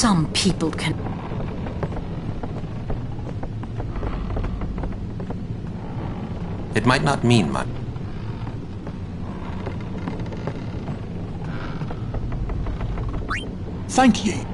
Some people can... It might not mean much. Thank ye.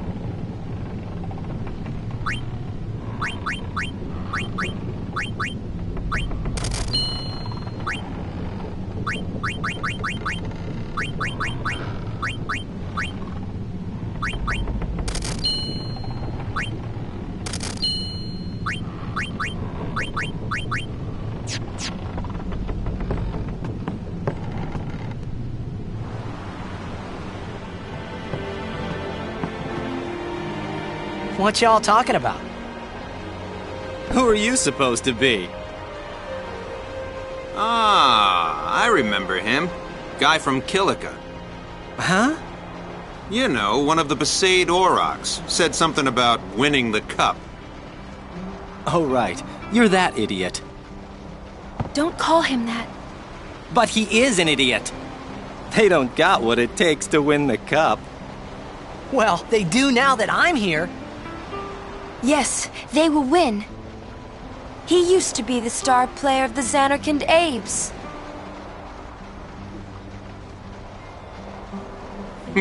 What y'all talking about? Who are you supposed to be? Ah, I remember him. Guy from Kilika. Huh? You know, one of the Besaid Aurochs. Said something about winning the cup. Oh, right. You're that idiot. Don't call him that. But he is an idiot. They don't got what it takes to win the cup. Well, they do now that I'm here. Yes, they will win. He used to be the star player of the Zanarkand Abes.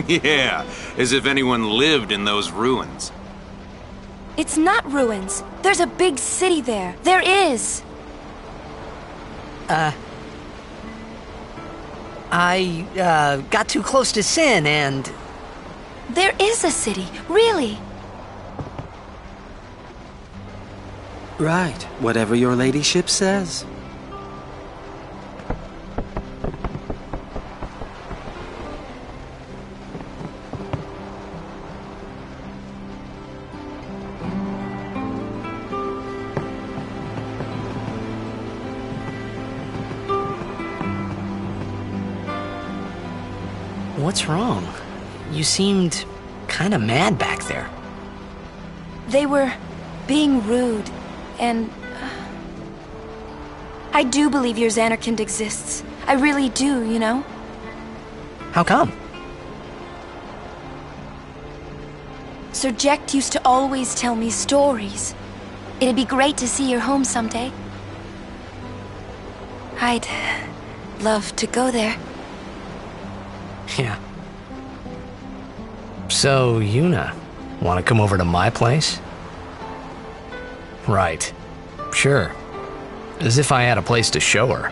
Yeah, as if anyone lived in those ruins. It's not ruins. There's a big city there. There is. I got too close to Sin and... There is a city, really. Right, whatever your ladyship says. What's wrong? You seemed kinda mad back there. They were being rude, and... I do believe your Zanarkand exists. I really do, you know? How come? Sir Jecht used to always tell me stories. It'd be great to see your home someday. I'd love to go there. Yeah. So, Yuna, wanna come over to my place? Right. Sure. As if I had a place to show her.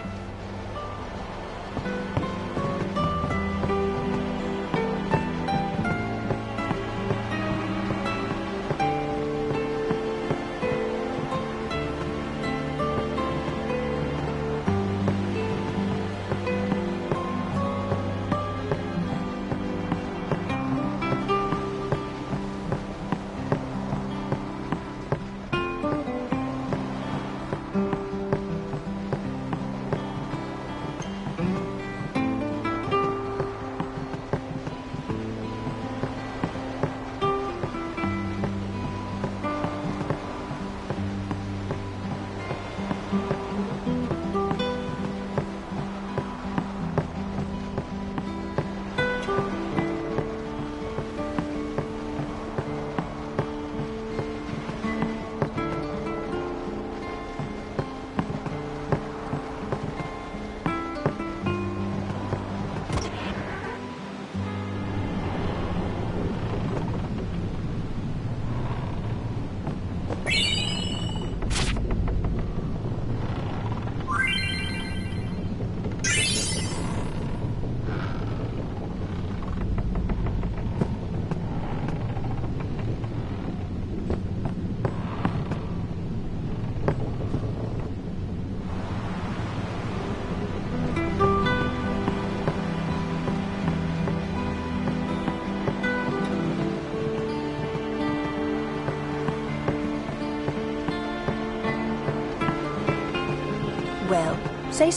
Well, say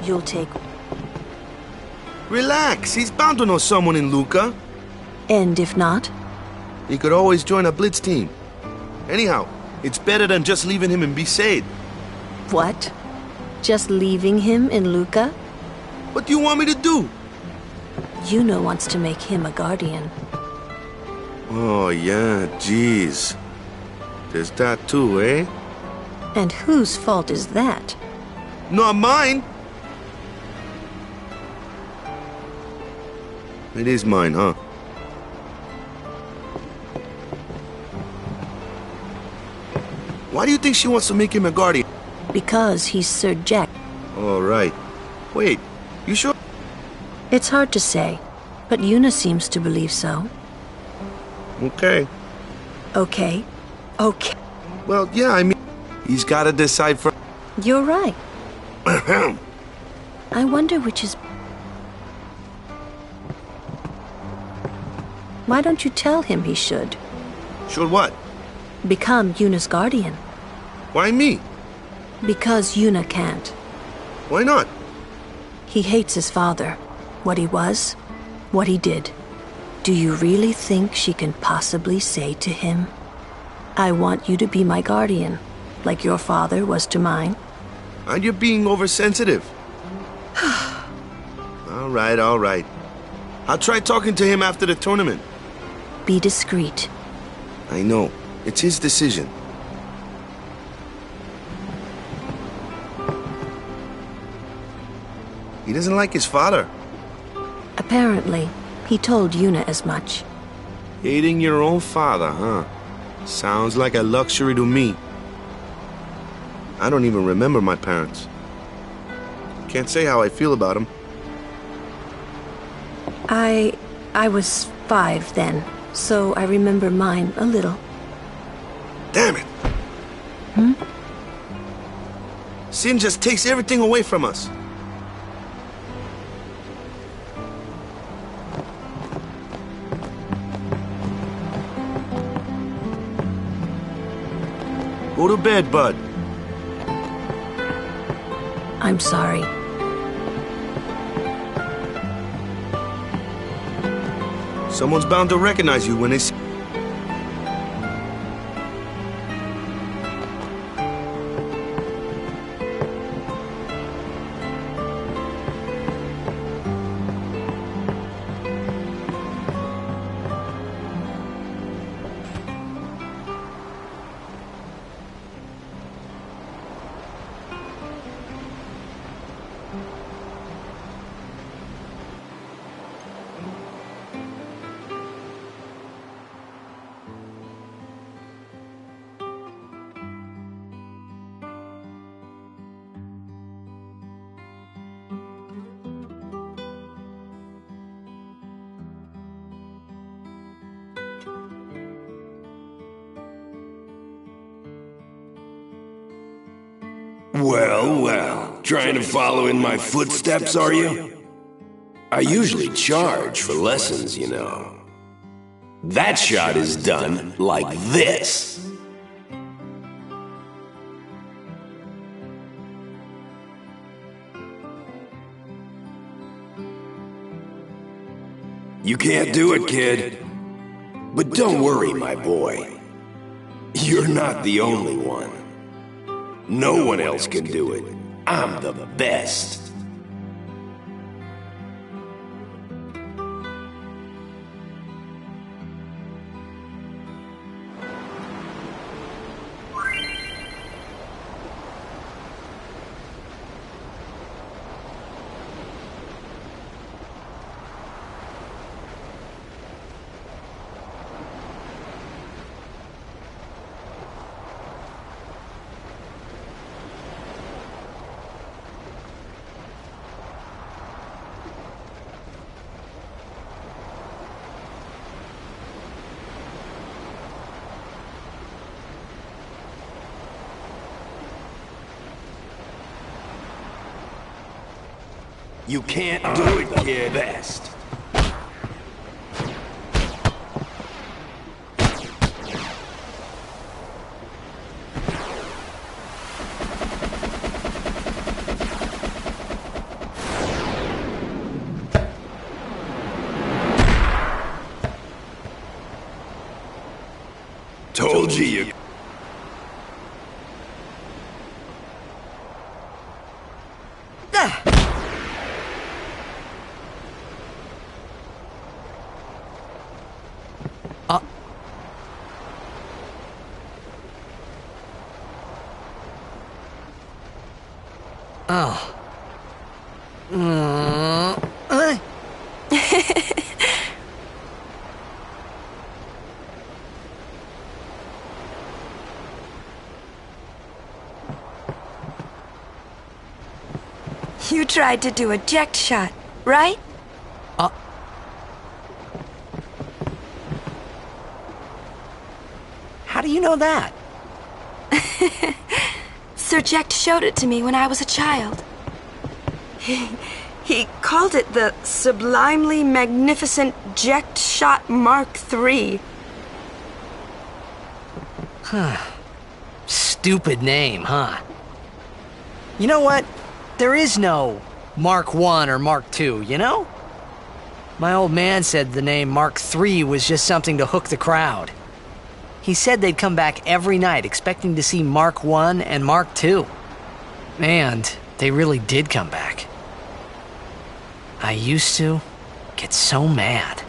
you'll take... Relax, he's bound to know someone in Luca. And if not? He could always join a blitz team. Anyhow, it's better than just leaving him in Besaid. What? Just leaving him in Luca? What do you want me to do? Yuna wants to make him a guardian. Oh, yeah, jeez. There's that too, eh? And whose fault is that? Not mine! It is mine, huh? Why do you think she wants to make him a guardian? Because he's Sir Jack. All right. Wait, you sure? It's hard to say, but Yuna seems to believe so. Okay. Okay. Okay. Well, yeah, I mean, he's got to decide for... You're right. I wonder which is... Why don't you tell him he should? Should what? Become Yuna's guardian. Why me? Because Yuna can't. Why not? He hates his father. What he was. What he did. Do you really think she can possibly say to him, I want you to be my guardian, like your father was to mine? And you're being oversensitive. All right, all right. I'll try talking to him after the tournament. Be discreet. I know. It's his decision. He doesn't like his father. Apparently, he told Yuna as much. Hating your own father, huh? Sounds like a luxury to me. I don't even remember my parents. Can't say how I feel about them. I was 5 then, so I remember mine a little. Damn it! Sin just takes everything away from us. Go to bed, bud. I'm sorry. Someone's bound to recognize you when they see... Well, well, trying to follow in my footsteps, are you? I usually charge for lessons, you know. That shot is done like this. You can't do it, kid. But don't worry, my boy. You're not the only one. No one else can do it. I'm the best. You can't do it, kid. Best. Told you. Oh. You tried to do a eject shot, right? How do you know that? Sir Jecht showed it to me when I was a child. He called it the Sublimely Magnificent Jecht Shot Mark III. Stupid name, huh? You know what? There is no Mark I or Mark II, you know? My old man said the name Mark III was just something to hook the crowd. He said they'd come back every night expecting to see Mark I and Mark II. And they really did come back. I used to get so mad.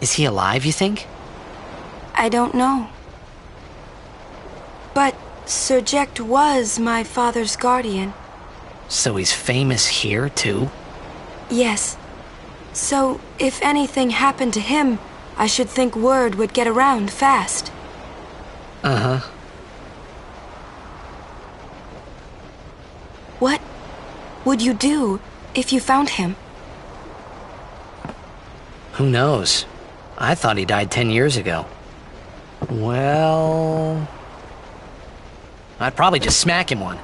Is he alive, you think? I don't know. But Sir Jecht was my father's guardian. So he's famous here, too? Yes. So, if anything happened to him, I should think word would get around fast. Uh-huh. What would you do if you found him? Who knows? I thought he died 10 years ago. Well... I'd probably just smack him one.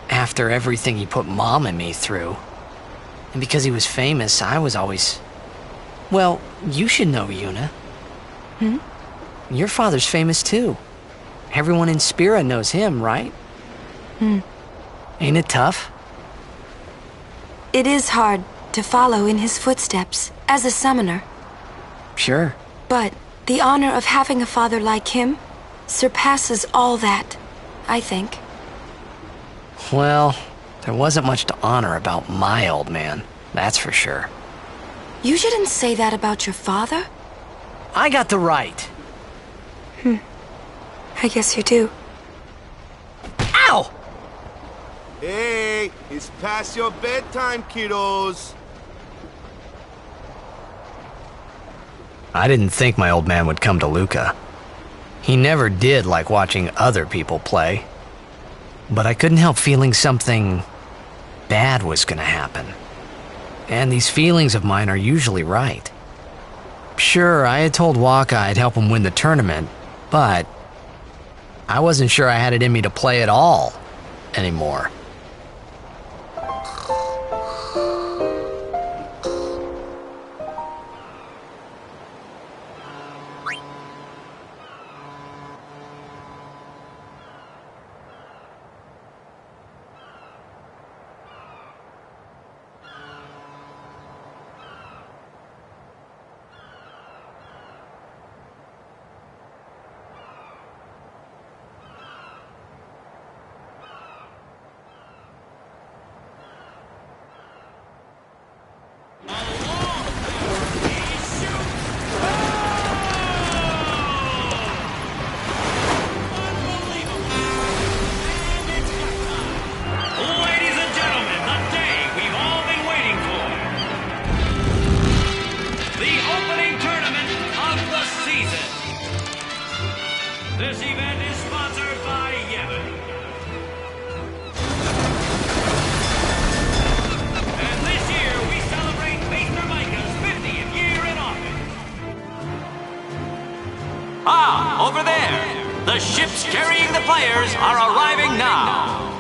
After everything he put Mom and me through. And because he was famous, I was always... Well, you should know, Yuna. Your father's famous too. Everyone in Spira knows him, right? Ain't it tough? It is hard to follow in his footsteps as a summoner. Sure. But the honor of having a father like him surpasses all that, I think. Well, there wasn't much to honor about my old man, that's for sure. You shouldn't say that about your father. I got the right. I guess you do. Ow! Hey, it's past your bedtime, kiddos. I didn't think my old man would come to Luca. He never did like watching other people play. But I couldn't help feeling something bad was gonna happen. And these feelings of mine are usually right. Sure, I had told Waka I'd help him win the tournament, but I wasn't sure I had it in me to play at all anymore. This event is sponsored by Yevon. And this year we celebrate Maester Micah's 50th year in office. Ah, over there! The ships carrying the players are arriving now.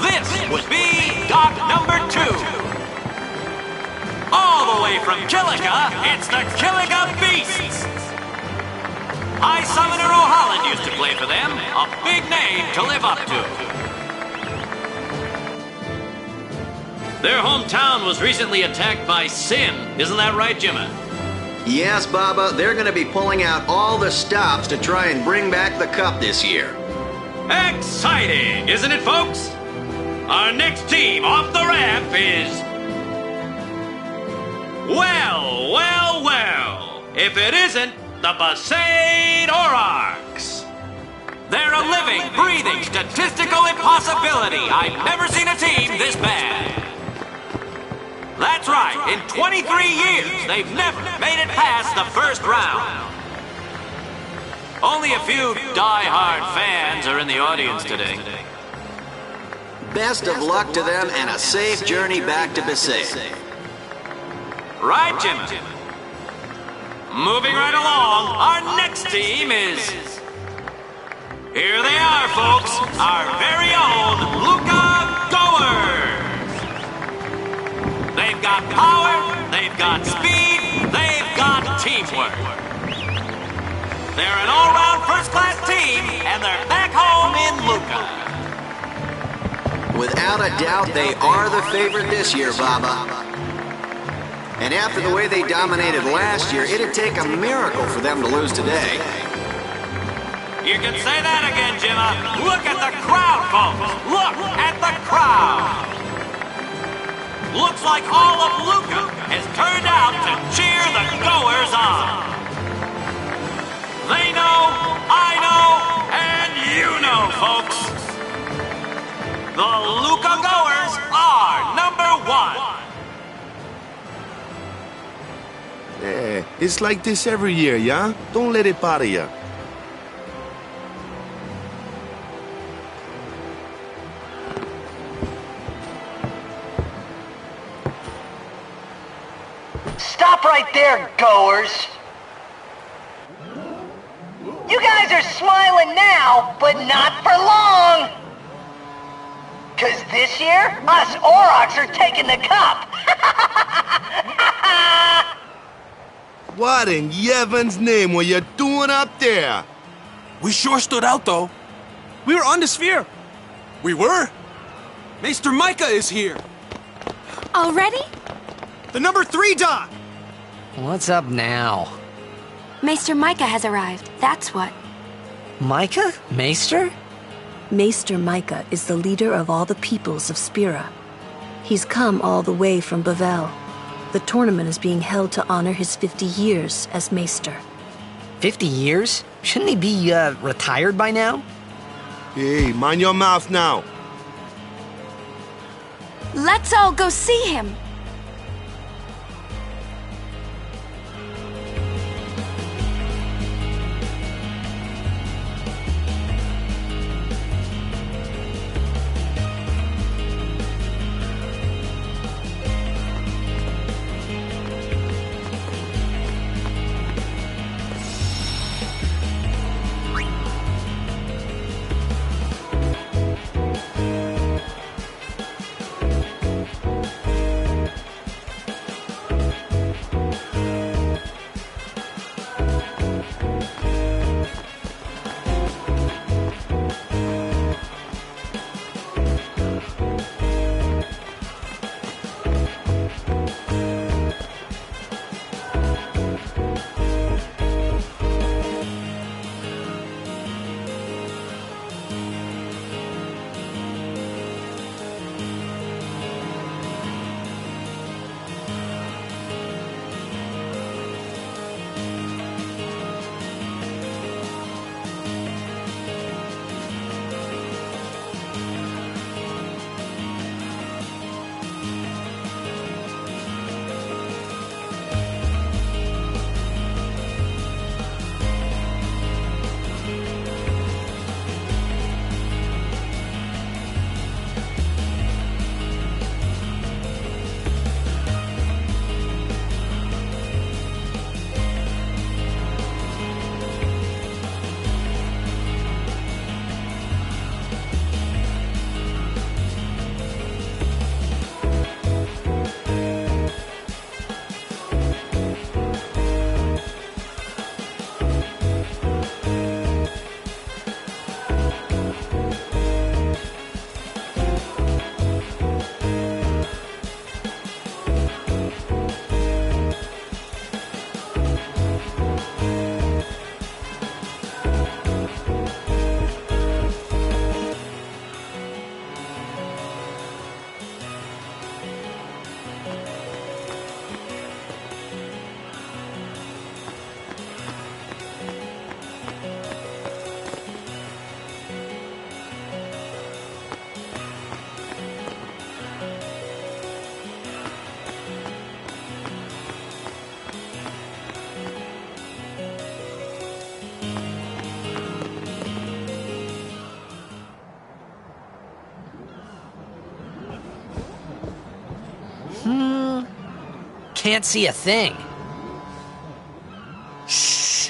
This would be dock number 2. All the way from Kilika, it's the Kilika Beasts! High Summoner O'Holland used to play for them, a big name to live up to. Their hometown was recently attacked by Sin. Isn't that right, Jimmy? Yes, Baba, they're going to be pulling out all the stops to try and bring back the cup this year. Exciting, isn't it, folks? Our next team off the ramp is... Well, Well, well, well. If it isn't the Besaid Aurochs. They're a living, breathing, statistical impossibility. I've never seen a team this bad. That's right, in 23 years, they've never made it past the first round. Only a few die-hard fans are in the audience today. Best of luck to them and a safe journey back to Besaid. Right, Jimmy? Moving right along, our next team is... Here they are, folks, our very own Luca Goers. They've got power, they've got speed, they've got teamwork. They're an all-round first-class team, and they're back home in Luca. Without a doubt, they are the favorite this year, Baba. And after the way they dominated last year, it'd take a miracle for them to lose today. You can say that again, Jimma. Look at the crowd, folks. Look at the crowd. Looks like all of Luca has turned out to cheer the Goers on. They know, I know, and you know, folks. The Luca Goers are #1. Yeah, it's like this every year, yeah? Don't let it bother you. Stop right there, Goers! You guys are smiling now, but not for long! 'Cause this year, us Aurochs are taking the cup! What in Yevon's name were you doing up there? We sure stood out, though. We were on the sphere. We were. Maester Micah is here. Already? The number 3 Doc. What's up now? Maester Micah has arrived, that's what. Micah? Maester? Maester Micah is the leader of all the peoples of Spira. He's come all the way from Bavel. The tournament is being held to honor his 50 years as Maester. 50 years? Shouldn't he be, retired by now? Hey, mind your mouth now. Let's all go see him. Can't see a thing. Shh.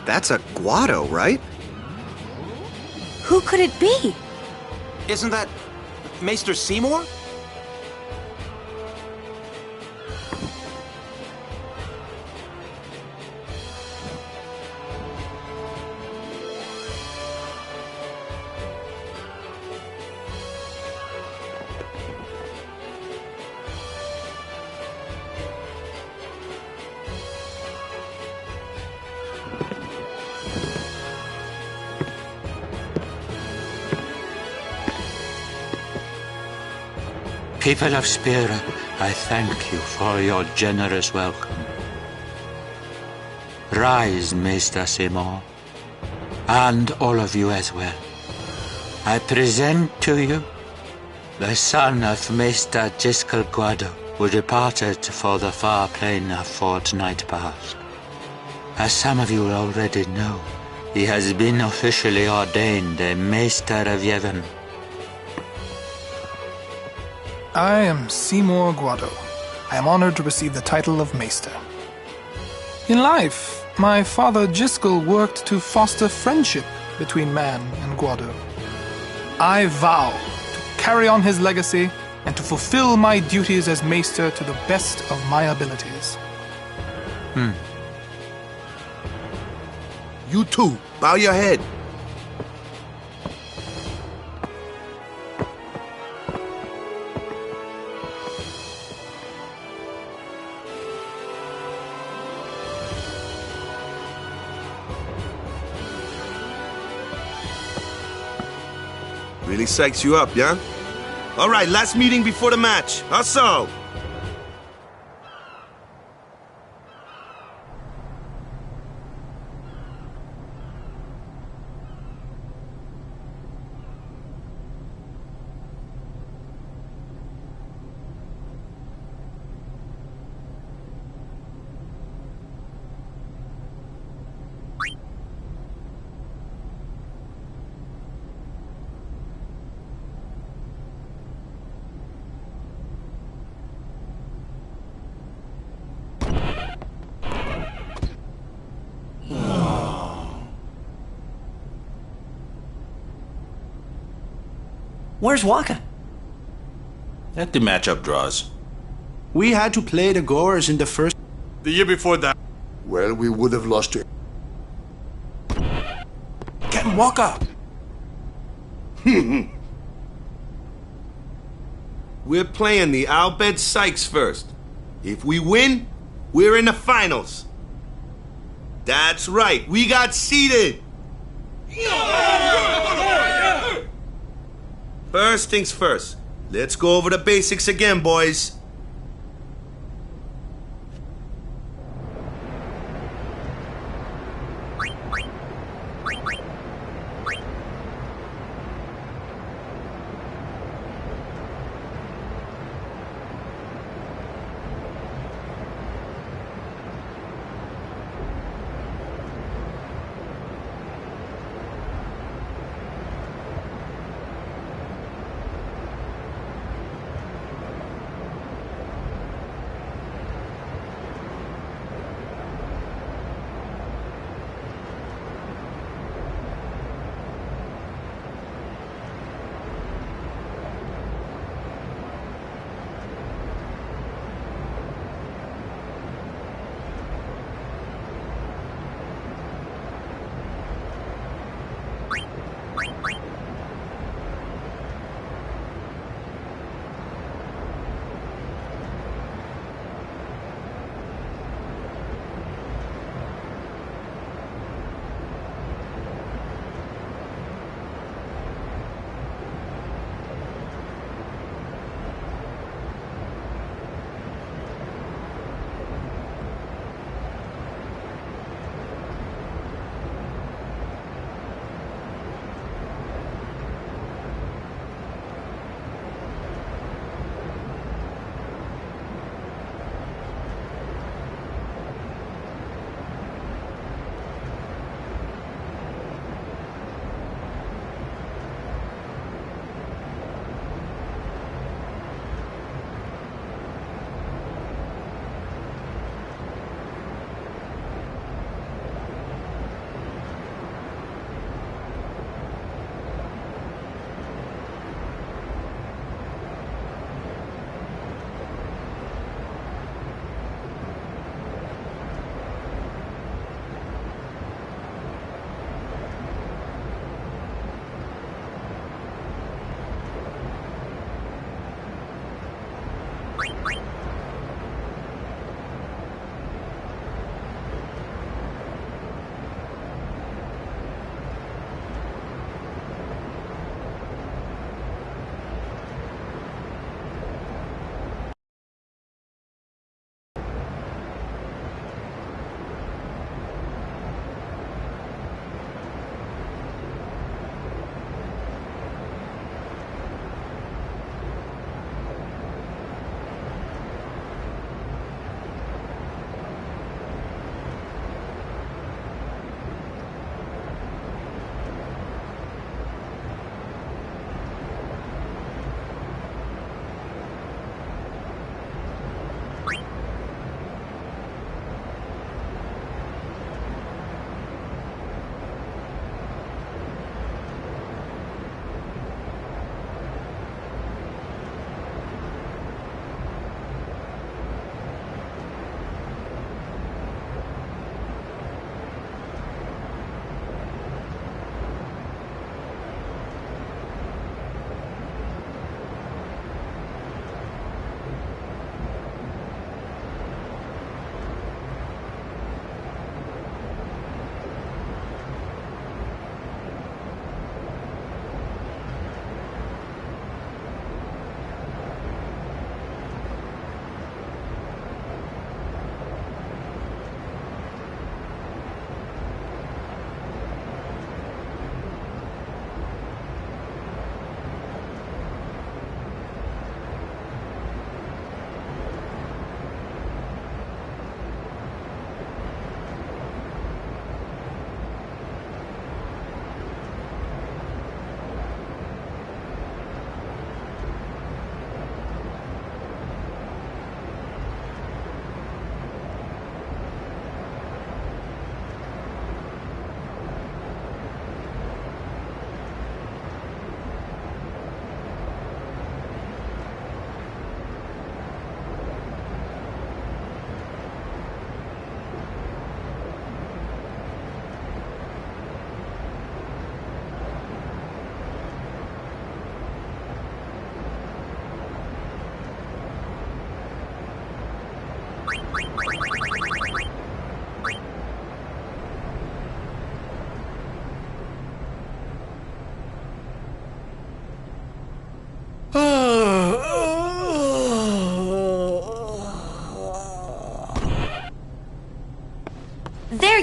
That's a Guado, right? Who could it be? Isn't that Maester Seymour? People of Spira, I thank you for your generous welcome. Rise, Maester Seymour, and all of you as well. I present to you the son of Maester Jyscal Guado, who departed for the far plain a fortnight past. As some of you already know, he has been officially ordained a Maester of Yevon. I am Seymour Guado. I am honored to receive the title of Maester. In life, my father Jyscal worked to foster friendship between man and Guado. I vow to carry on his legacy and to fulfill my duties as Maester to the best of my abilities. You too. Bow your head. Really psychs you up, yeah? All right, last meeting before the match. Hustle! Where's Wakka? Let the matchup draws. We had to play the Gorers in the first... The year before that. Well, we would have lost to... Get Wakka! We're playing the Al Bhed Sykes first. If we win, we're in the finals. That's right, we got seeded. First things first. Let's go over the basics again, boys.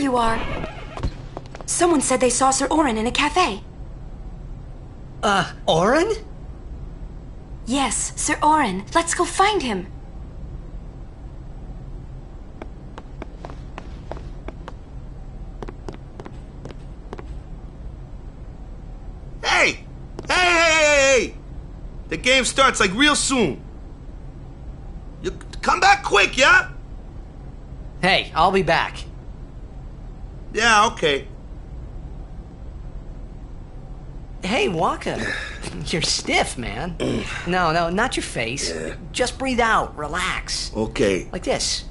you are. Someone said they saw Sir Orin in a cafe. Orin? Yes, Sir Orin. Let's go find him. Hey! Hey! The game starts like real soon. You come back quick, yeah? Hey, I'll be back. Yeah, okay. Hey, Waka. You're stiff, man. No, not your face. Just breathe out. Relax. Okay. Like this.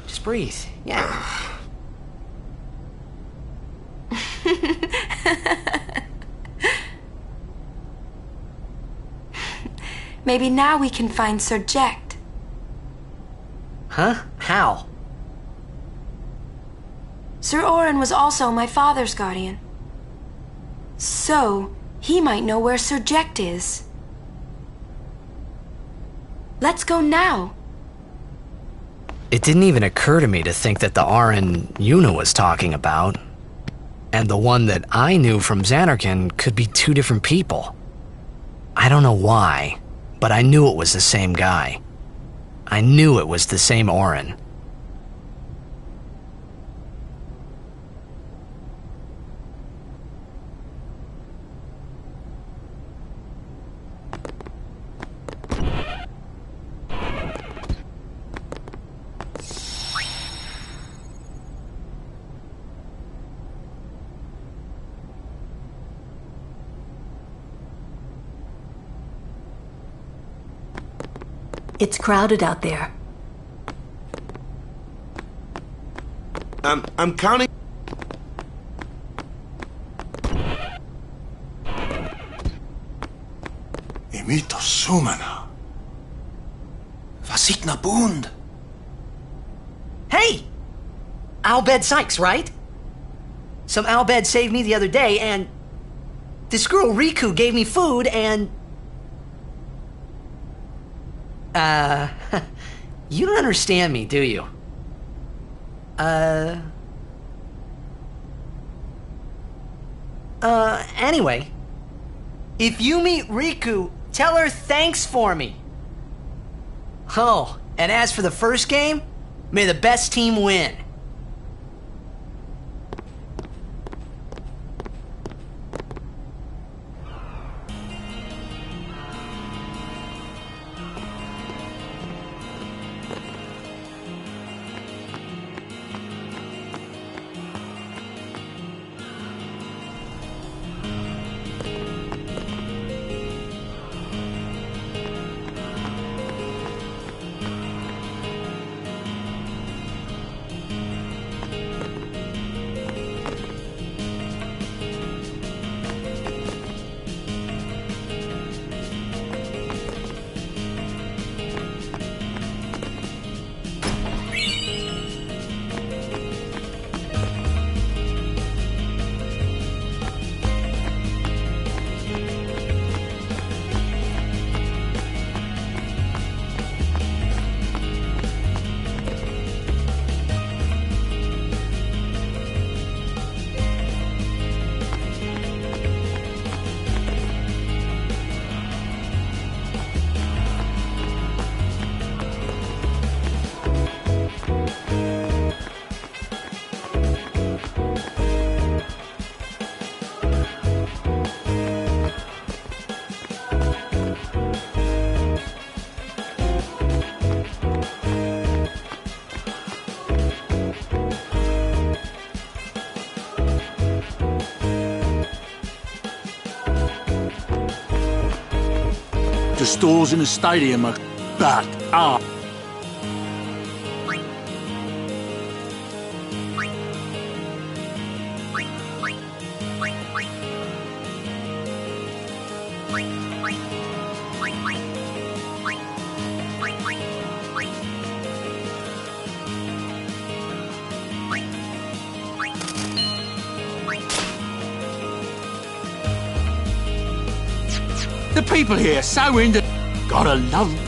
Just breathe. Yeah. Maybe now we can find Sir Jecht. Huh? How? Sir Orin was also my father's guardian. So, he might know where Sir Jecht is. Let's go now. It didn't even occur to me to think that the Orin Yuna was talking about, and the one that I knew from Zanarkand could be two different people. I don't know why, but I knew it was the same guy. I knew it was the same Orin. It's crowded out there. I'm counting. Imito Sumana. Vasikna Bund. Hey! Albed Sykes, right? Some Albed saved me the other day, and this girl Riku gave me food, and you don't understand me, do you? Anyway, if you meet Riku, tell her thanks for me. Oh, and as for the first game, may the best team win. The stalls in the stadium are backed up. The people here so into gotta love.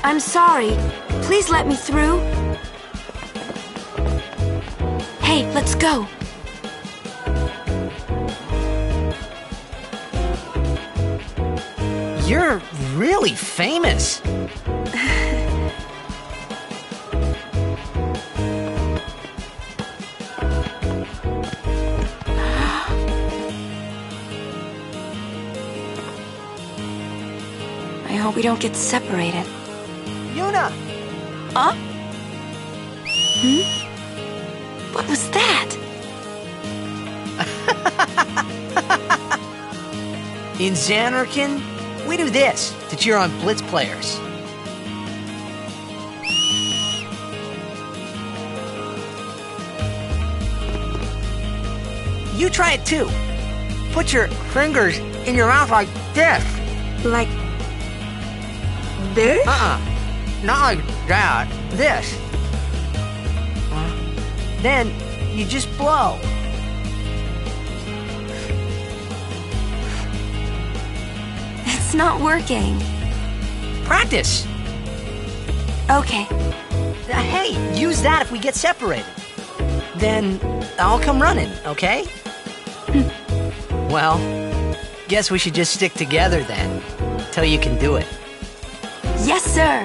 I'm sorry. Please let me through. Hey, let's go. You're really famous. I hope we don't get separated. Yuna! Huh? What was that? In Zanarkand, we do this to cheer on Blitz players. You try it too. Put your fingers in your mouth like this. Like this? Not like that. This. Then you just blow. It's not working. Practice. Okay. Hey, use that if we get separated. Then I'll come running, okay? Well, guess we should just stick together then, till you can do it. Yes, sir.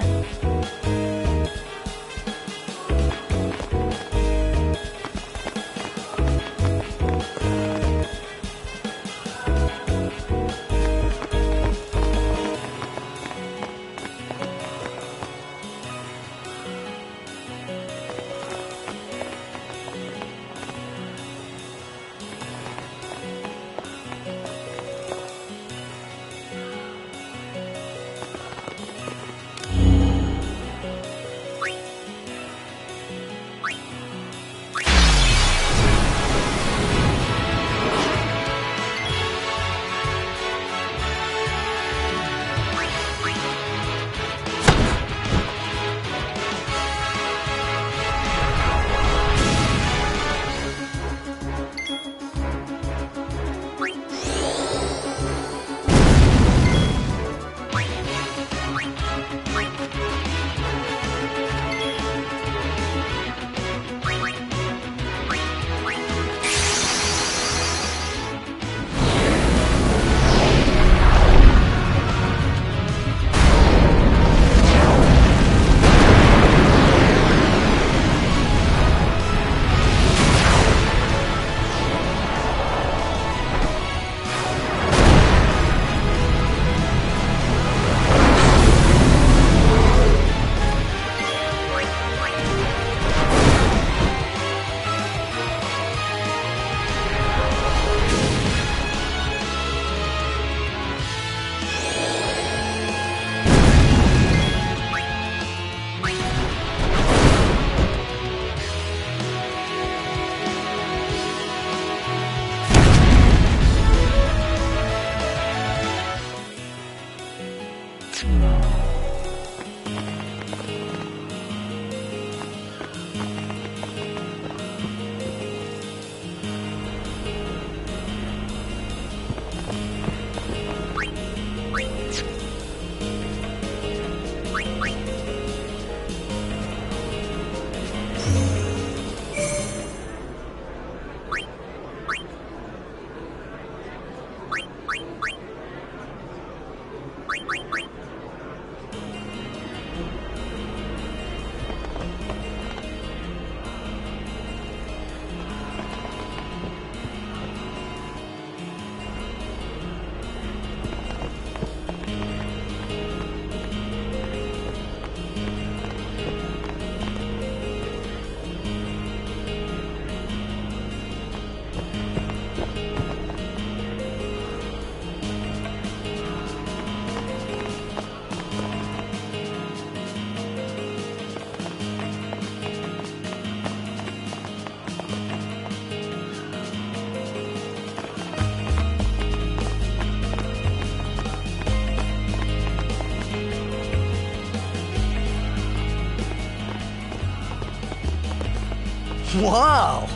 Whoa!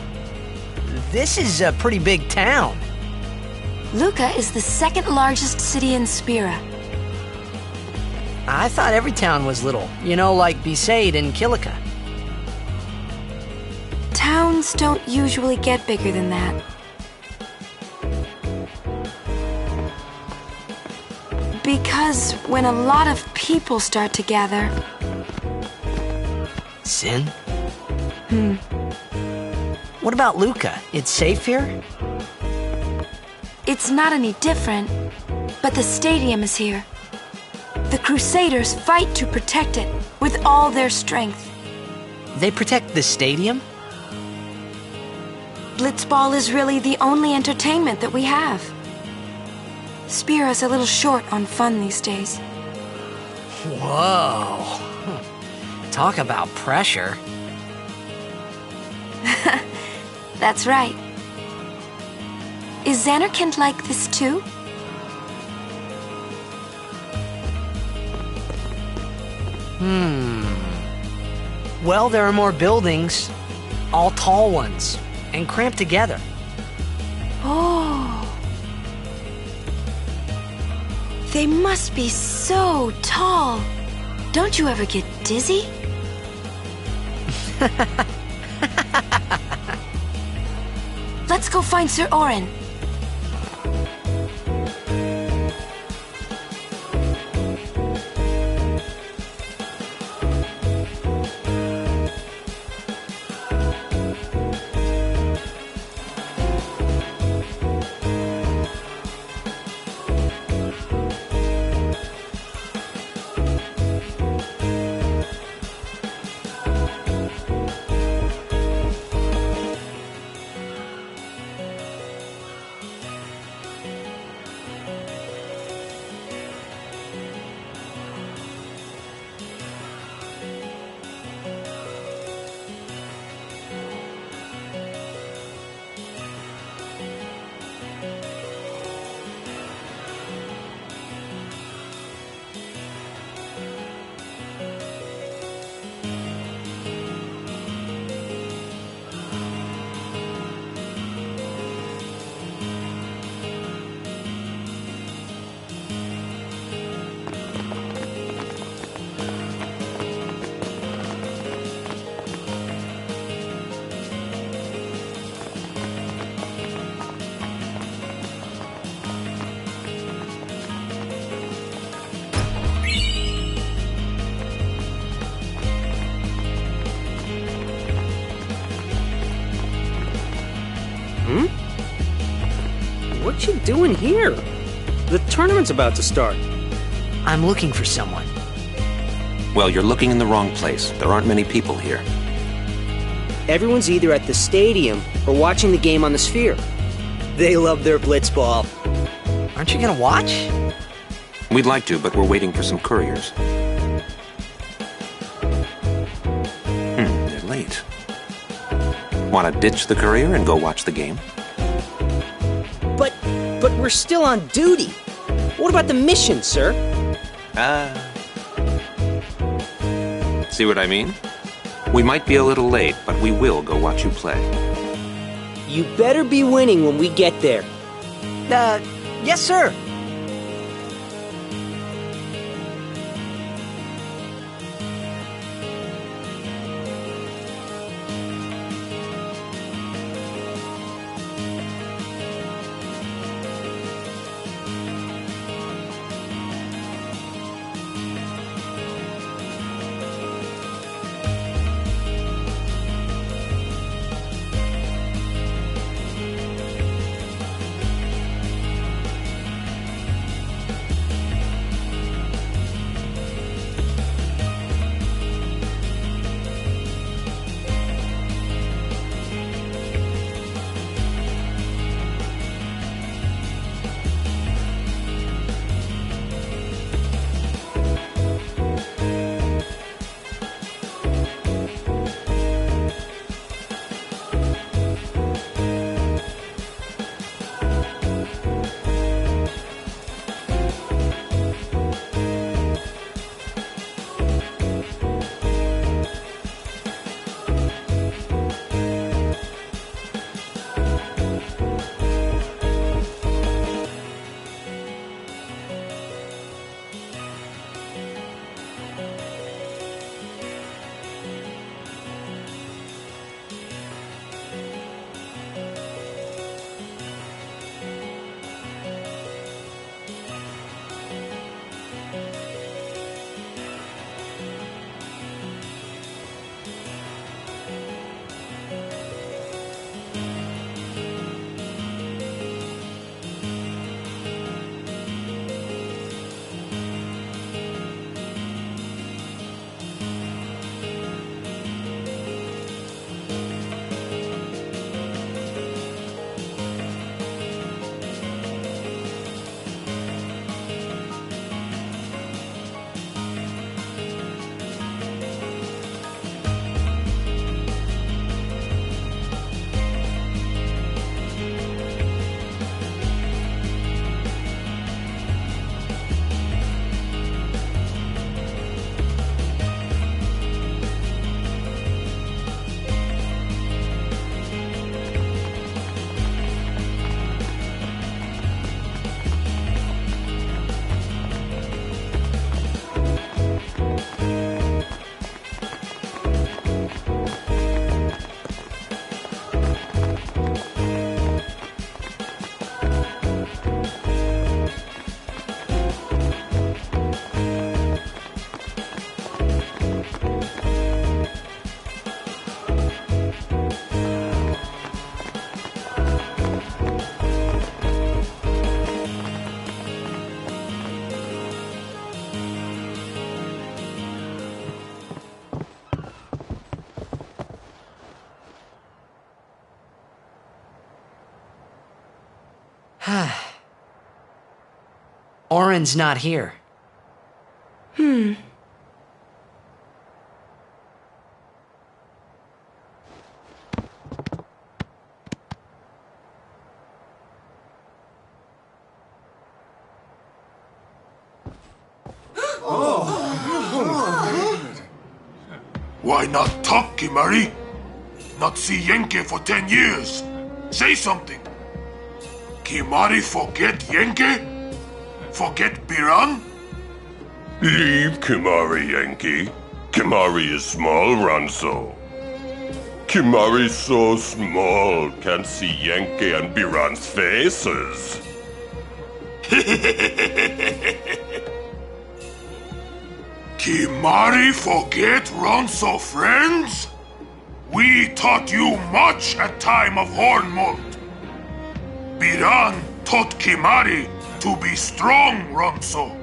This is a pretty big town. Lucca is the second largest city in Spira. I thought every town was little. You know, like Besaid and Kilika. Towns don't usually get bigger than that. Because when a lot of people start to gather... Sin? What about Lucca? It's safe here? It's not any different, but the stadium is here. The Crusaders fight to protect it with all their strength. They protect the stadium? Blitzball is really the only entertainment that we have. Spira's a little short on fun these days. Whoa. Talk about pressure. That's right. Is Zanarkand like this too? Well, there are more buildings, all tall ones, and cramped together. Oh. They must be so tall. Don't you ever get dizzy? Let's go find Sir Orin. What you doing here? The tournament's about to start. I'm looking for someone. Well, you're looking in the wrong place. There aren't many people here. Everyone's either at the stadium or watching the game on the Sphere. They love their blitzball. Aren't you gonna watch? We'd like to, but we're waiting for some couriers. They're late. Want to ditch the courier and go watch the game? But we're still on duty. What about the mission, sir? See what I mean? We might be a little late, but we will go watch you play. You better be winning when we get there. Yes, sir. Oren's not here. Why not talk, Kimari? Not see Yenke for 10 years. Say something. Kimari forget Yenke? Forget Biran? Leave Kimari, Yankee. Kimari is small, Ranso. Kimari so small, can't see Yankee and Biran's faces. Kimari forget Ronso friends? We taught you much at time of Hornmund. Biran taught Kimari to be strong, Ronso.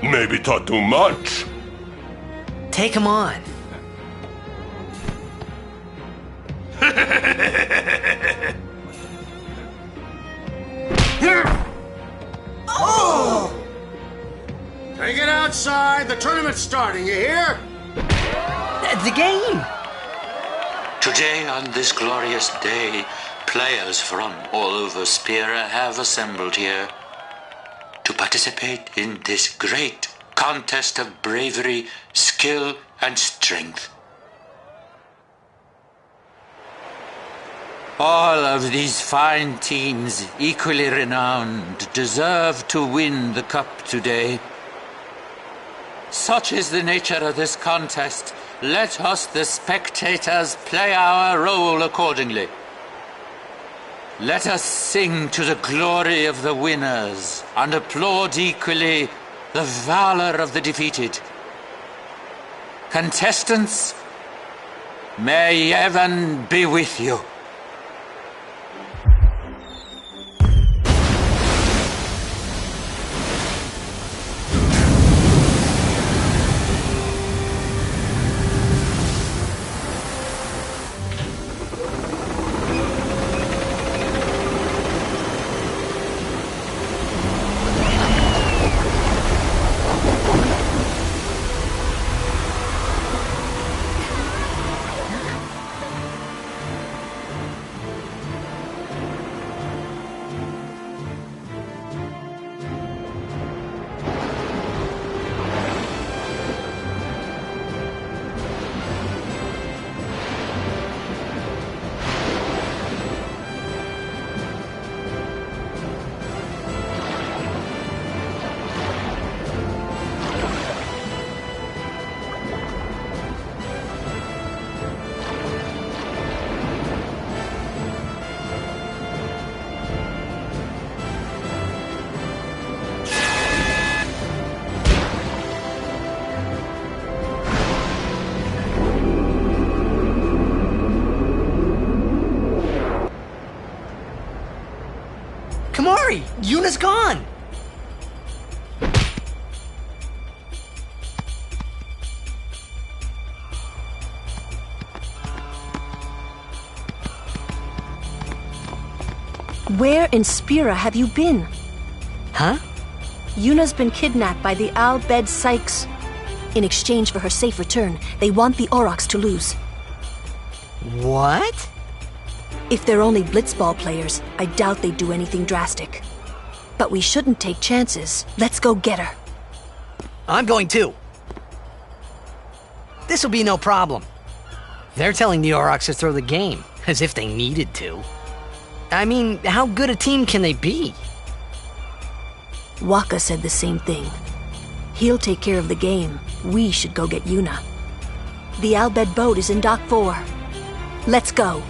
Maybe taught too much. Take him on. Take it outside. The tournament's starting, you hear? The game! Today, on this glorious day, players from all over Spira have assembled here to participate in this great contest of bravery, skill, and strength. All of these fine teams, equally renowned, deserve to win the cup today. Such is the nature of this contest. Let us, the spectators, play our role accordingly. Let us sing to the glory of the winners and applaud equally the valor of the defeated. Contestants, may heaven be with you. Kimari! Yuna's gone! Where in Spira have you been? Huh? Yuna's been kidnapped by the Al Bhed Sykes. In exchange for her safe return, they want the Aurochs to lose. What? If they're only blitzball players, I doubt they'd do anything drastic. But we shouldn't take chances. Let's go get her. I'm going too. This'll be no problem. They're telling the Aurochs to throw the game, as if they needed to. I mean, how good a team can they be? Waka said the same thing. He'll take care of the game. We should go get Yuna. The Al Bhed boat is in Dock 4. Let's go.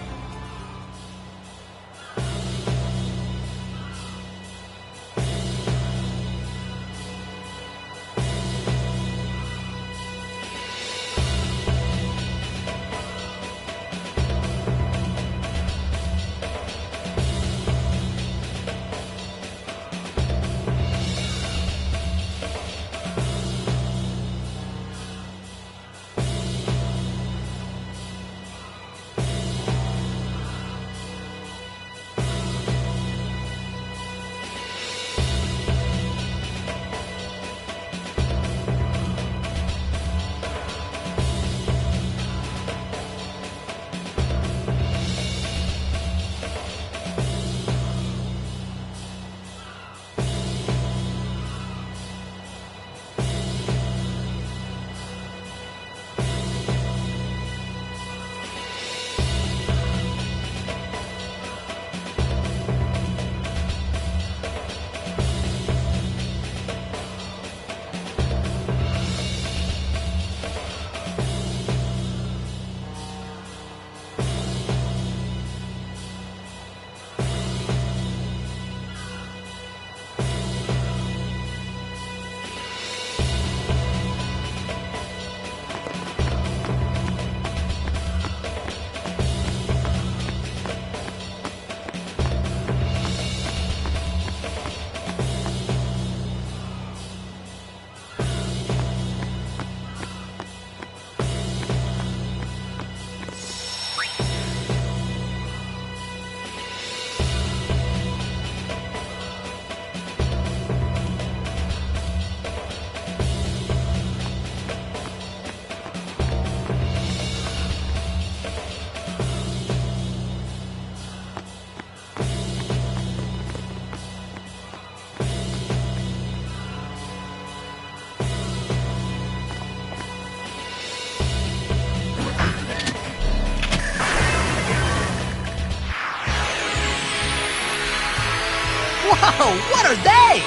Whoa, what are they?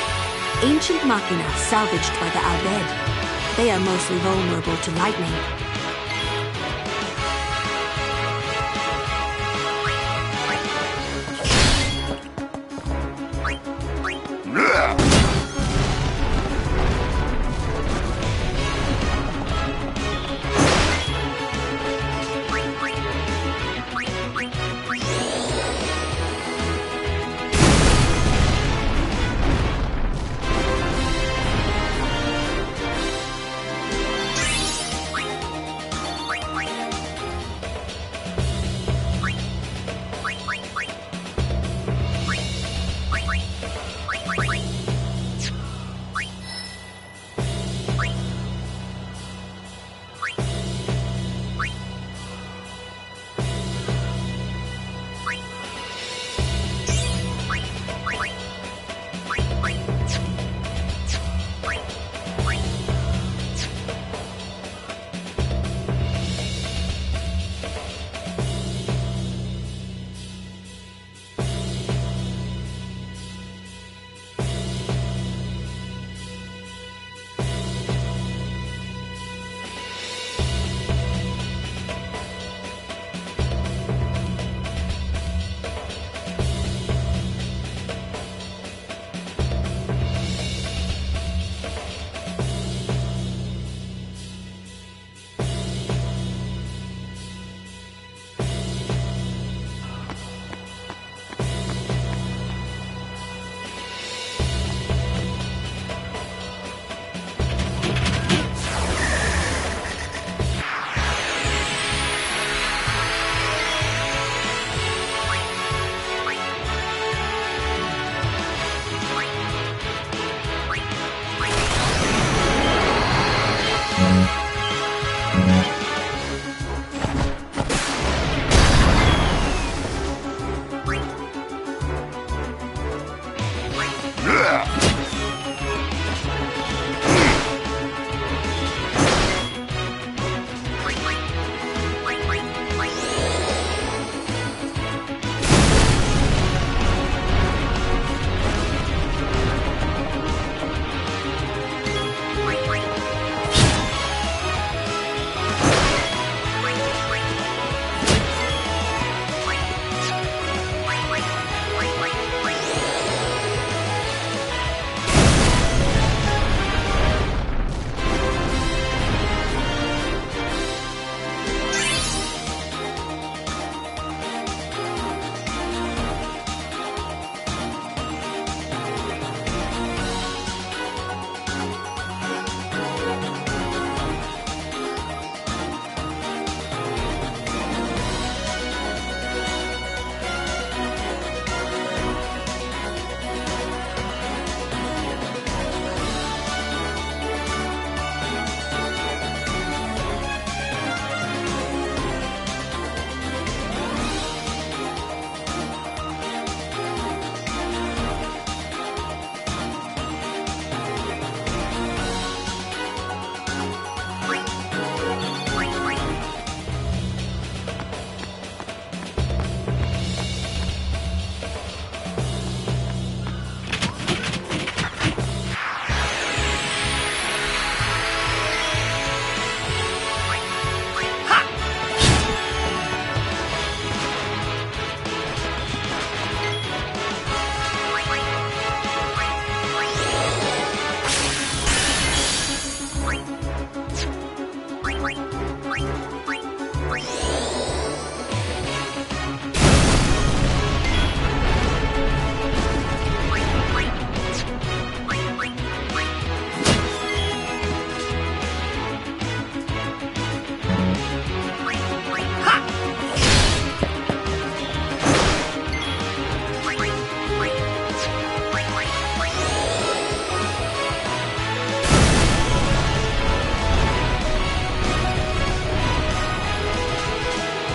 Ancient machina salvaged by the Al Bhed. They are mostly vulnerable to lightning.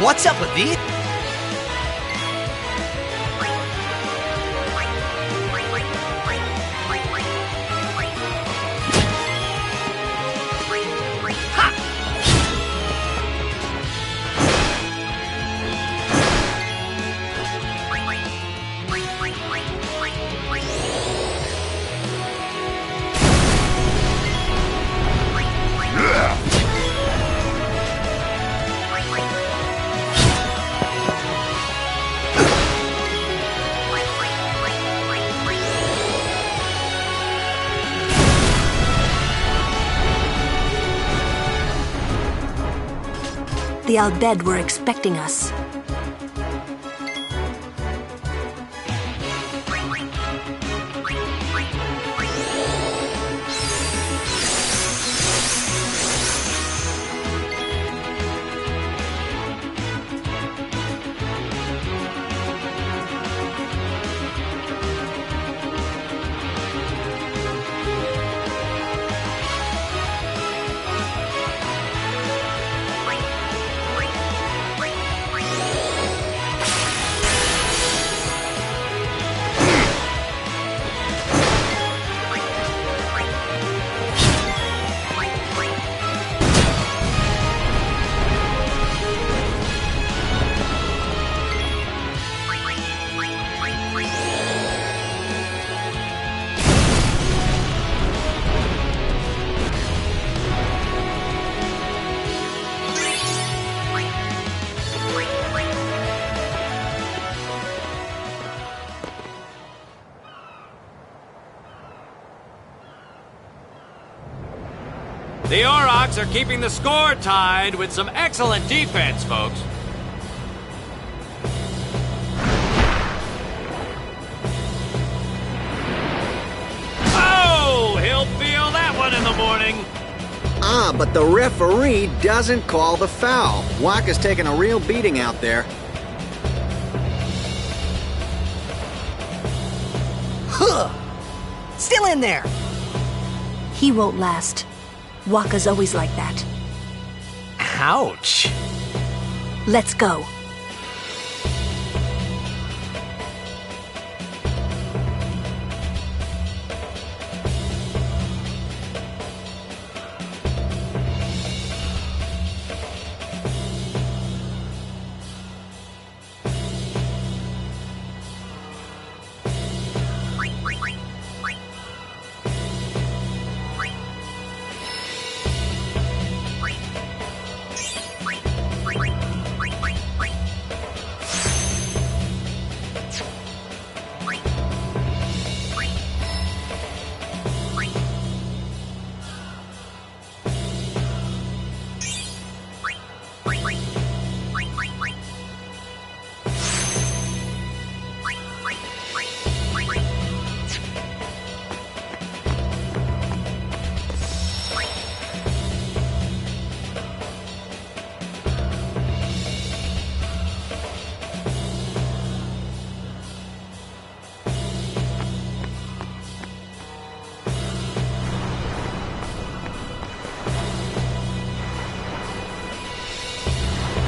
What's up with these? The Al Bhed were expecting us. The Aurochs are keeping the score tied with some excellent defense, folks. Oh, he'll feel that one in the morning. Ah, but the referee doesn't call the foul. Waka's taking a real beating out there. Huh! Still in there! He won't last. Waka's always like that. Ouch. Let's go.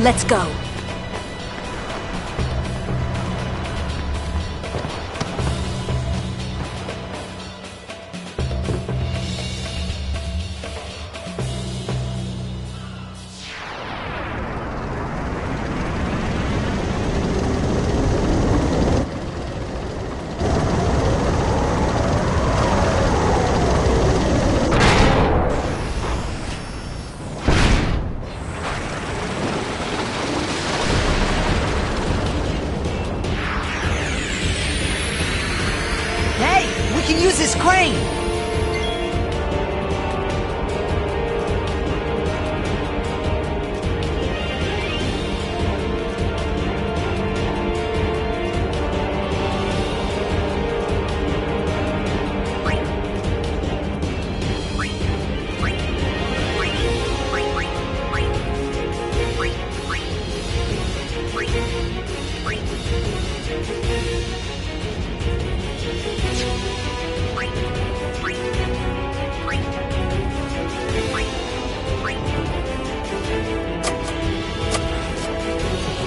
Let's go. Use this crane!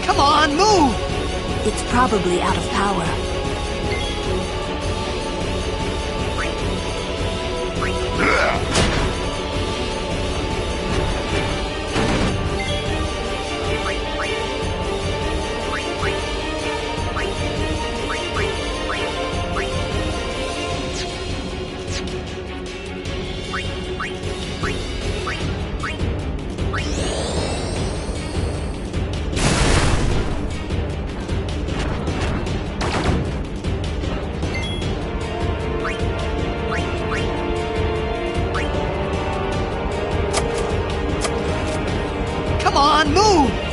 Come on, move! It's probably out of power.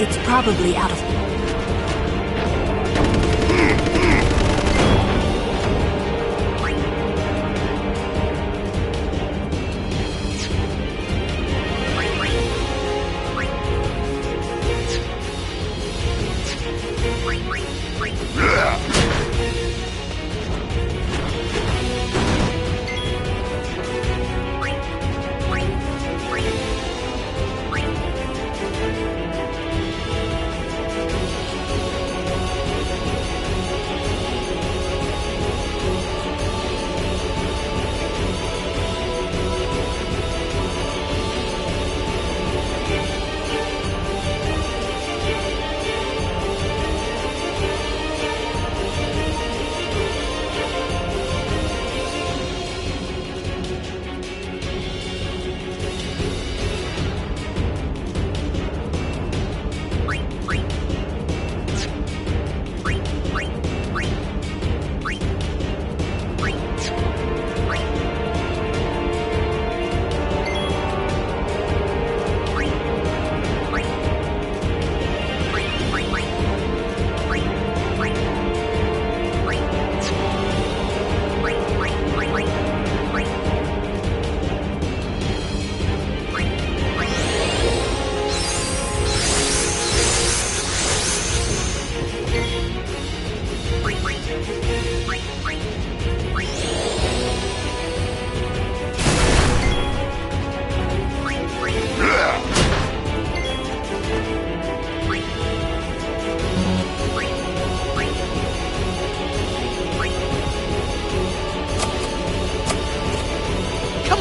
It's probably out of...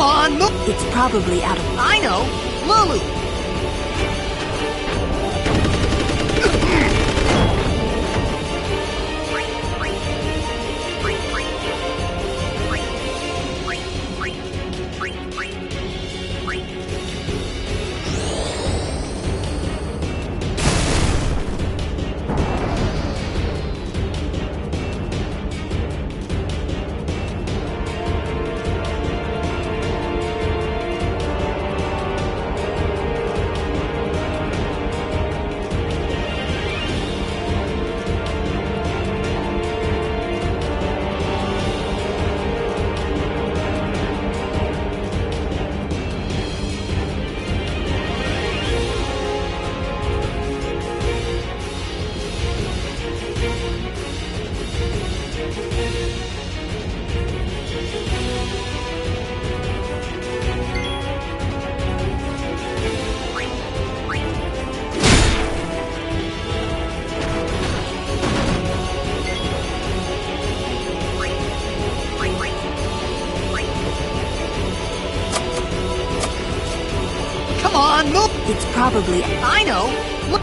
Come on, look! It's probably out of... I know! Lulu! Come on, look! It's probably... I know! Look!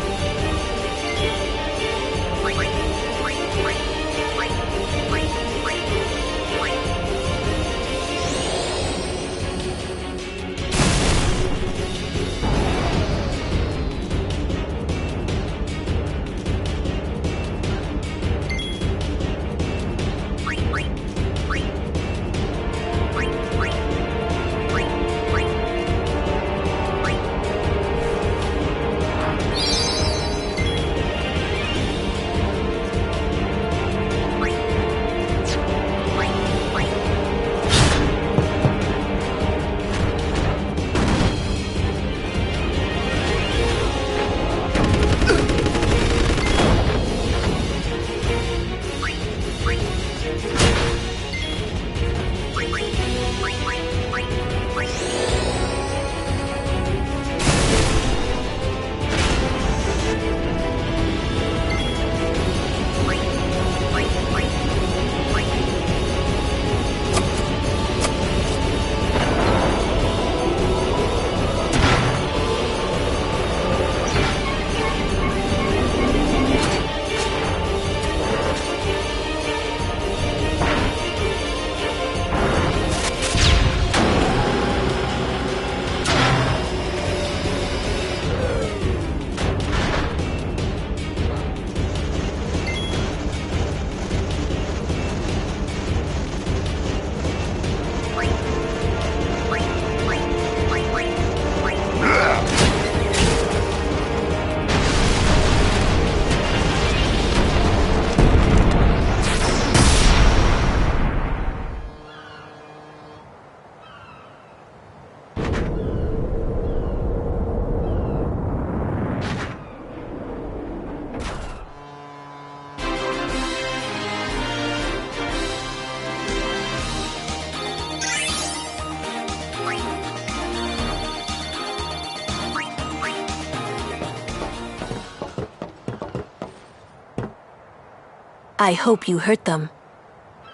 I hope you hurt them.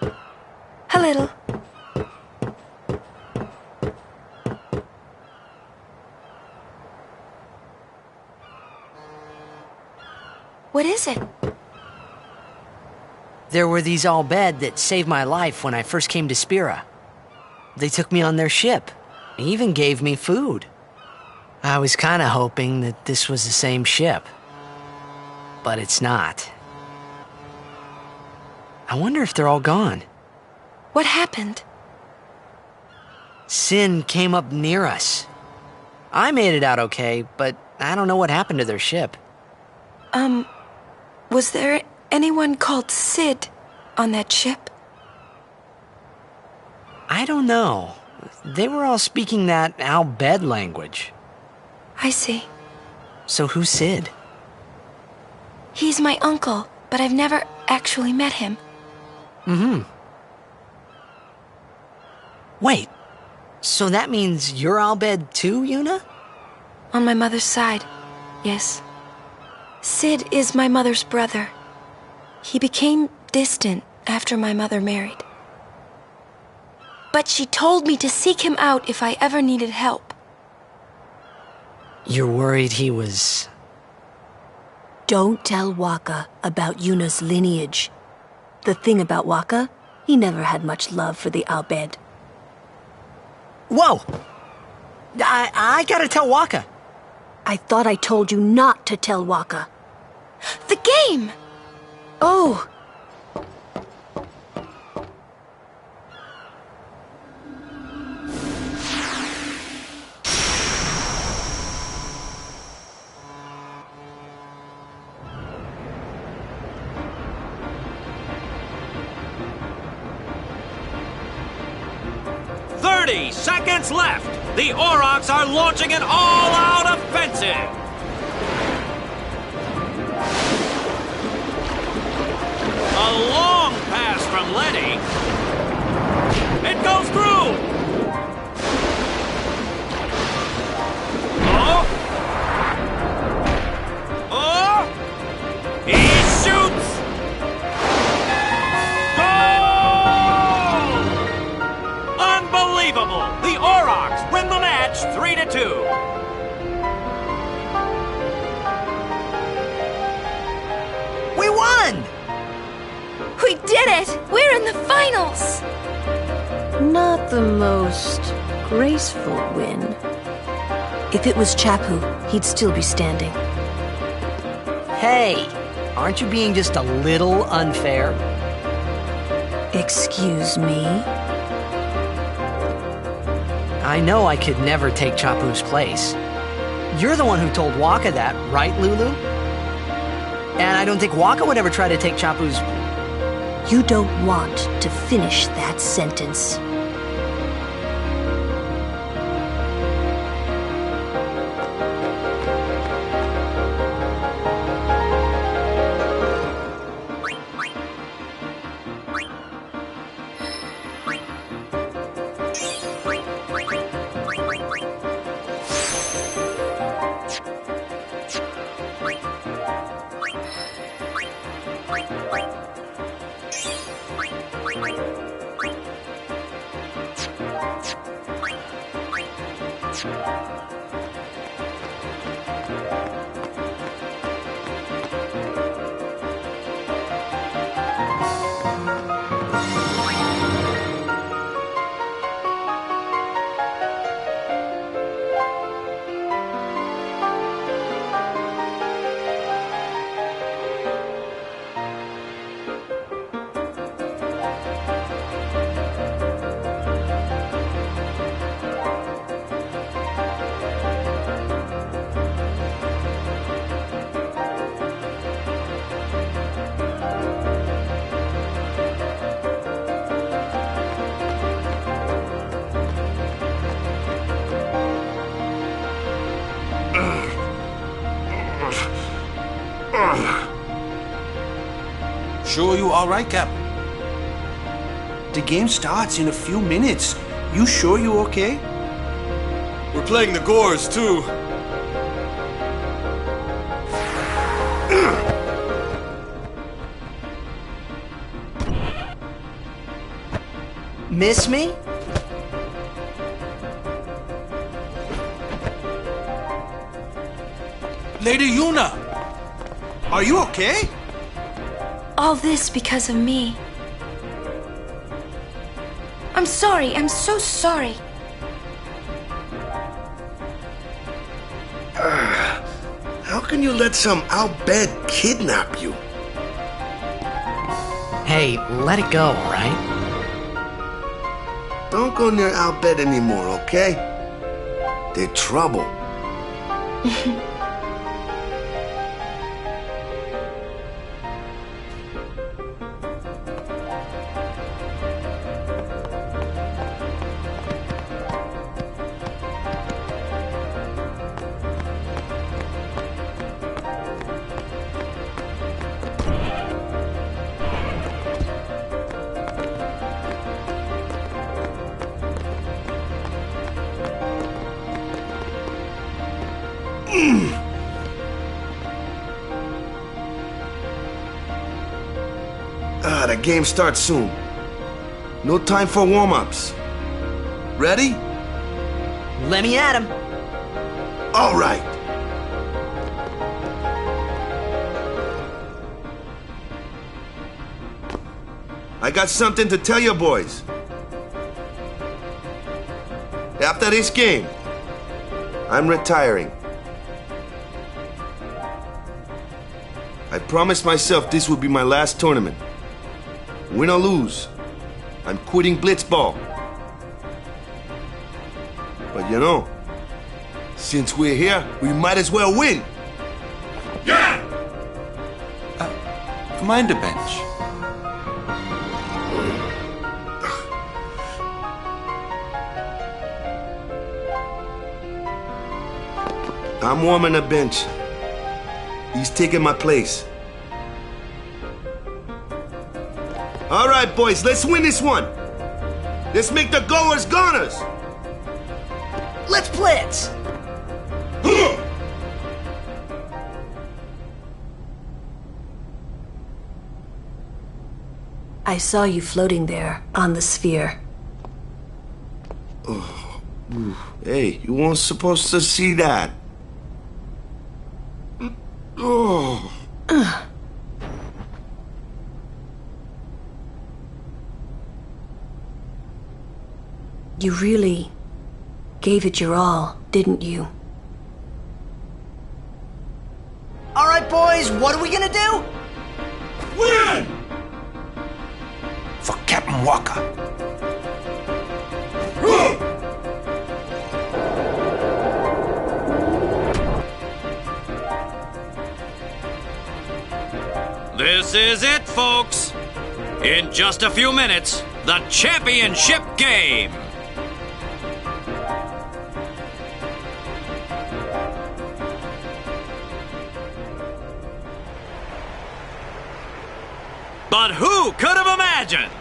A little. What is it? There were these Al Bhed that saved my life when I first came to Spira. They took me on their ship, even gave me food. I was kind of hoping that this was the same ship, but it's not. I wonder if they're all gone. What happened? Sin came up near us. I made it out okay, but I don't know what happened to their ship. Was there anyone called Sid on that ship? I don't know. They were all speaking that Al Bhed language. I see. So who's Sid? He's my uncle, but I've never actually met him. Wait, so that means you're Al Bhed too, Yuna? On my mother's side, yes. Sid is my mother's brother. He became distant after my mother married. But she told me to seek him out if I ever needed help. You're worried he was... Don't tell Wakka about Yuna's lineage. The thing about Wakka, he never had much love for the Al Bhed. Whoa! I gotta tell Wakka. I thought I told you not to tell Wakka. The game! Oh! Seconds left. The Aurochs are launching an all-out offensive. A long pass from Letty. It goes through. Oh. Oh. He shoots. Unbelievable! The Aurochs win the match 3-2. We won! We did it! We're in the finals! Not the most graceful win. If it was Chapu, he'd still be standing. Hey, aren't you being just a little unfair? Excuse me? I know I could never take Chapu's place. You're the one who told Wakka that, right, Lulu? And I don't think Wakka would ever try to take Chapu's... You don't want to finish that sentence. Sure you all right, Cap? The game starts in a few minutes. You sure you okay? We're playing the Gores, too. Miss me? Lady Yuna! Are you okay? All this because of me. I'm sorry. I'm so sorry. How can you let some Al-Bhed kidnap you? Hey, let it go, all right? Don't go near Al-Bhed anymore, okay? They're trouble. The game starts soon. No time for warm-ups. Ready? Let me at him. All right. I got something to tell you boys. After this game, I'm retiring. I promised myself this would be my last tournament. Win or lose, I'm quitting Blitzball. But you know, since we're here, we might as well win. Yeah! Mind a bench. I'm warming a bench. He's taking my place. All right, boys, let's win this one. Let's make the goers goners. Let's blitz. I saw you floating there on the sphere. Oh, hey, you weren't supposed to see that. Oh. You really gave it your all, didn't you? All right, boys, what are we gonna do? Win! For Captain Walker. This is it, folks. In just a few minutes, the championship game. But who could have imagined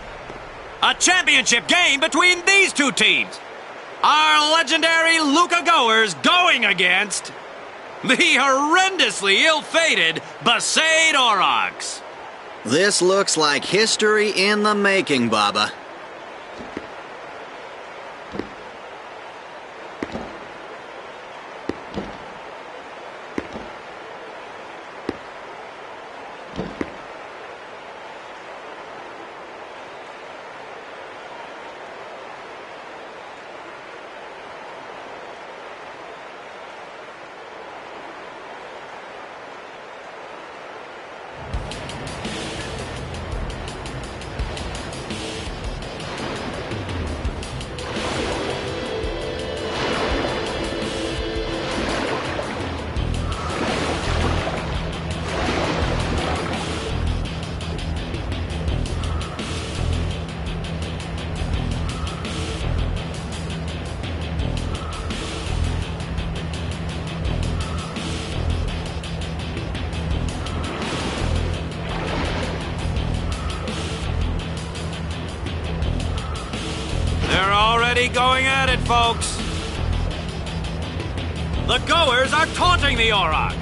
a championship game between these two teams? Our legendary Luca Goers going against the horrendously ill-fated Besaid Aurochs. This looks like history in the making, Baba. Going at it, folks. The Goers are taunting the Aurochs.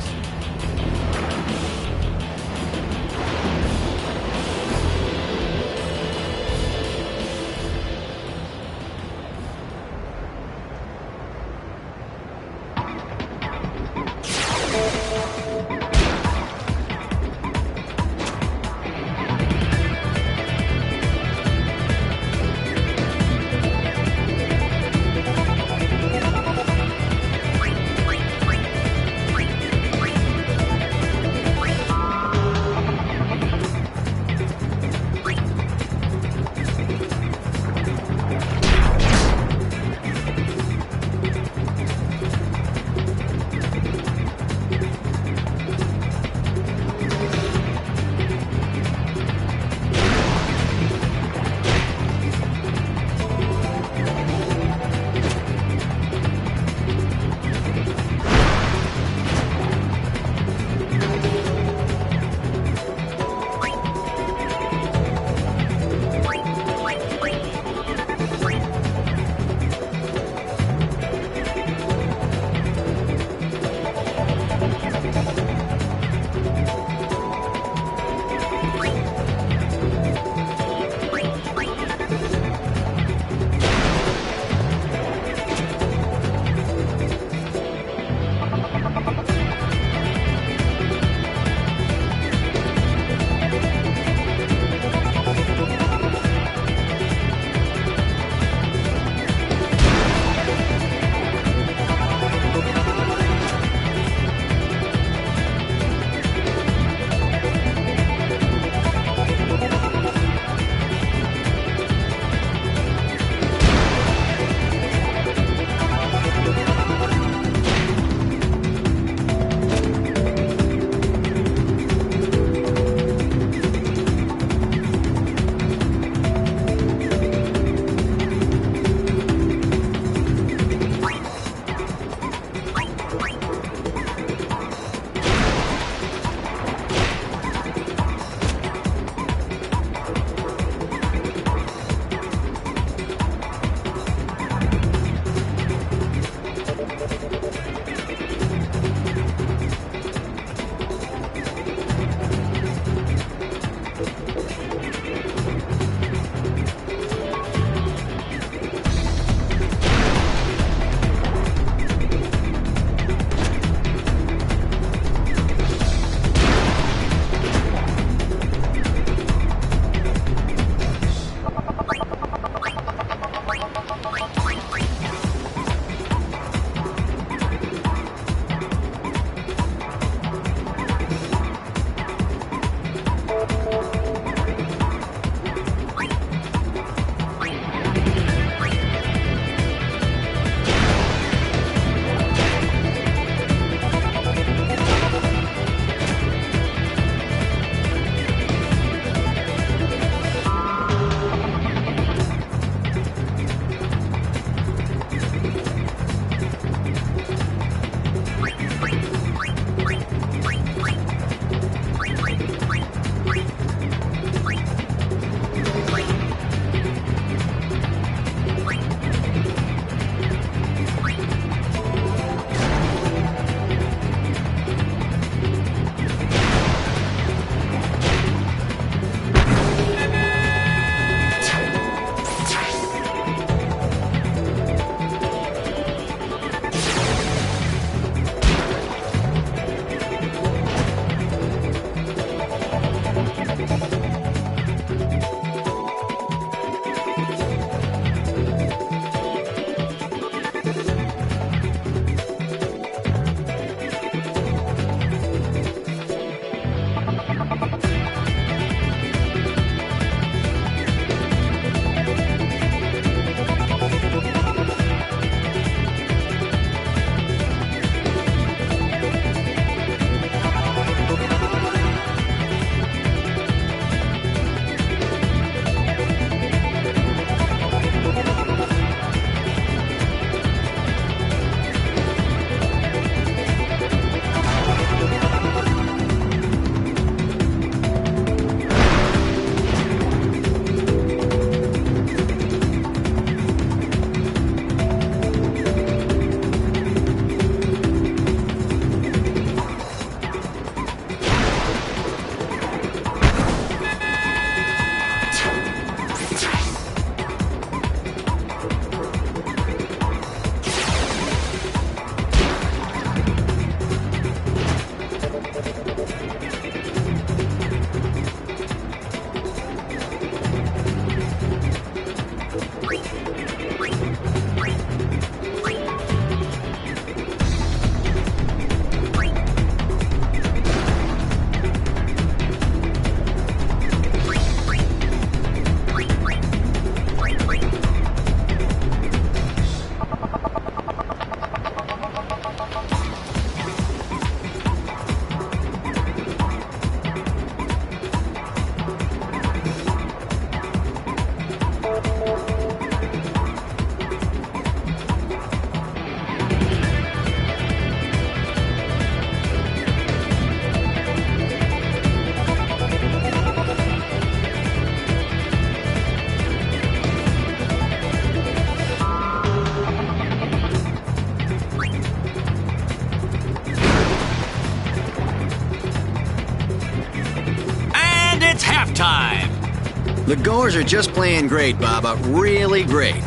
The Goers are just playing great, Baba. Really great.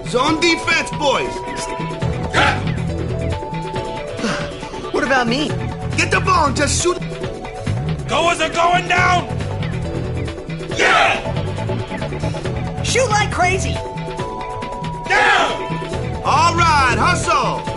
Zone defense, boys! What about me? Get the ball and just shoot. Goers are going down! Yeah! Shoot like crazy! Down! All right, hustle!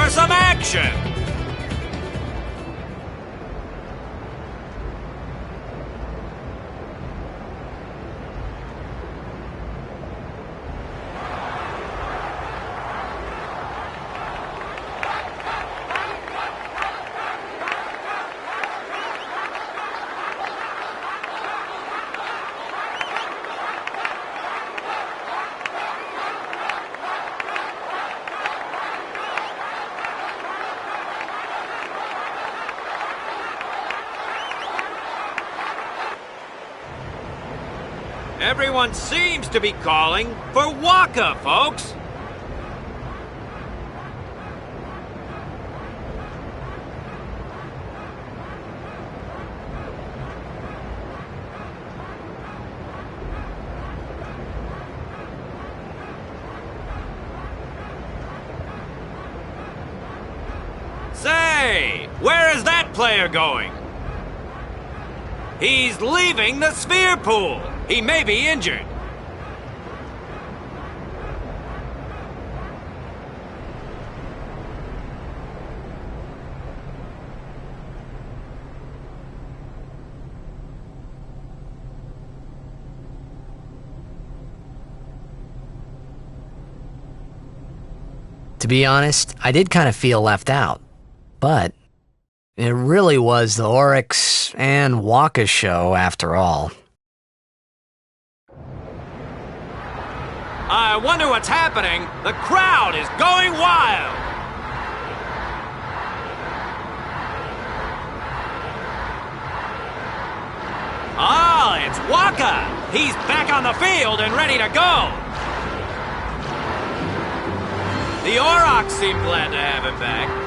for some action. Everyone seems to be calling for Waka, folks. Say, where is that player going? He's leaving the sphere pool. He may be injured. To be honest, I did kind of feel left out. But it really was the Oryx and Waka show after all. I wonder what's happening. The crowd is going wild. Ah, it's Waka. He's back on the field and ready to go. The Aurochs seem glad to have him back.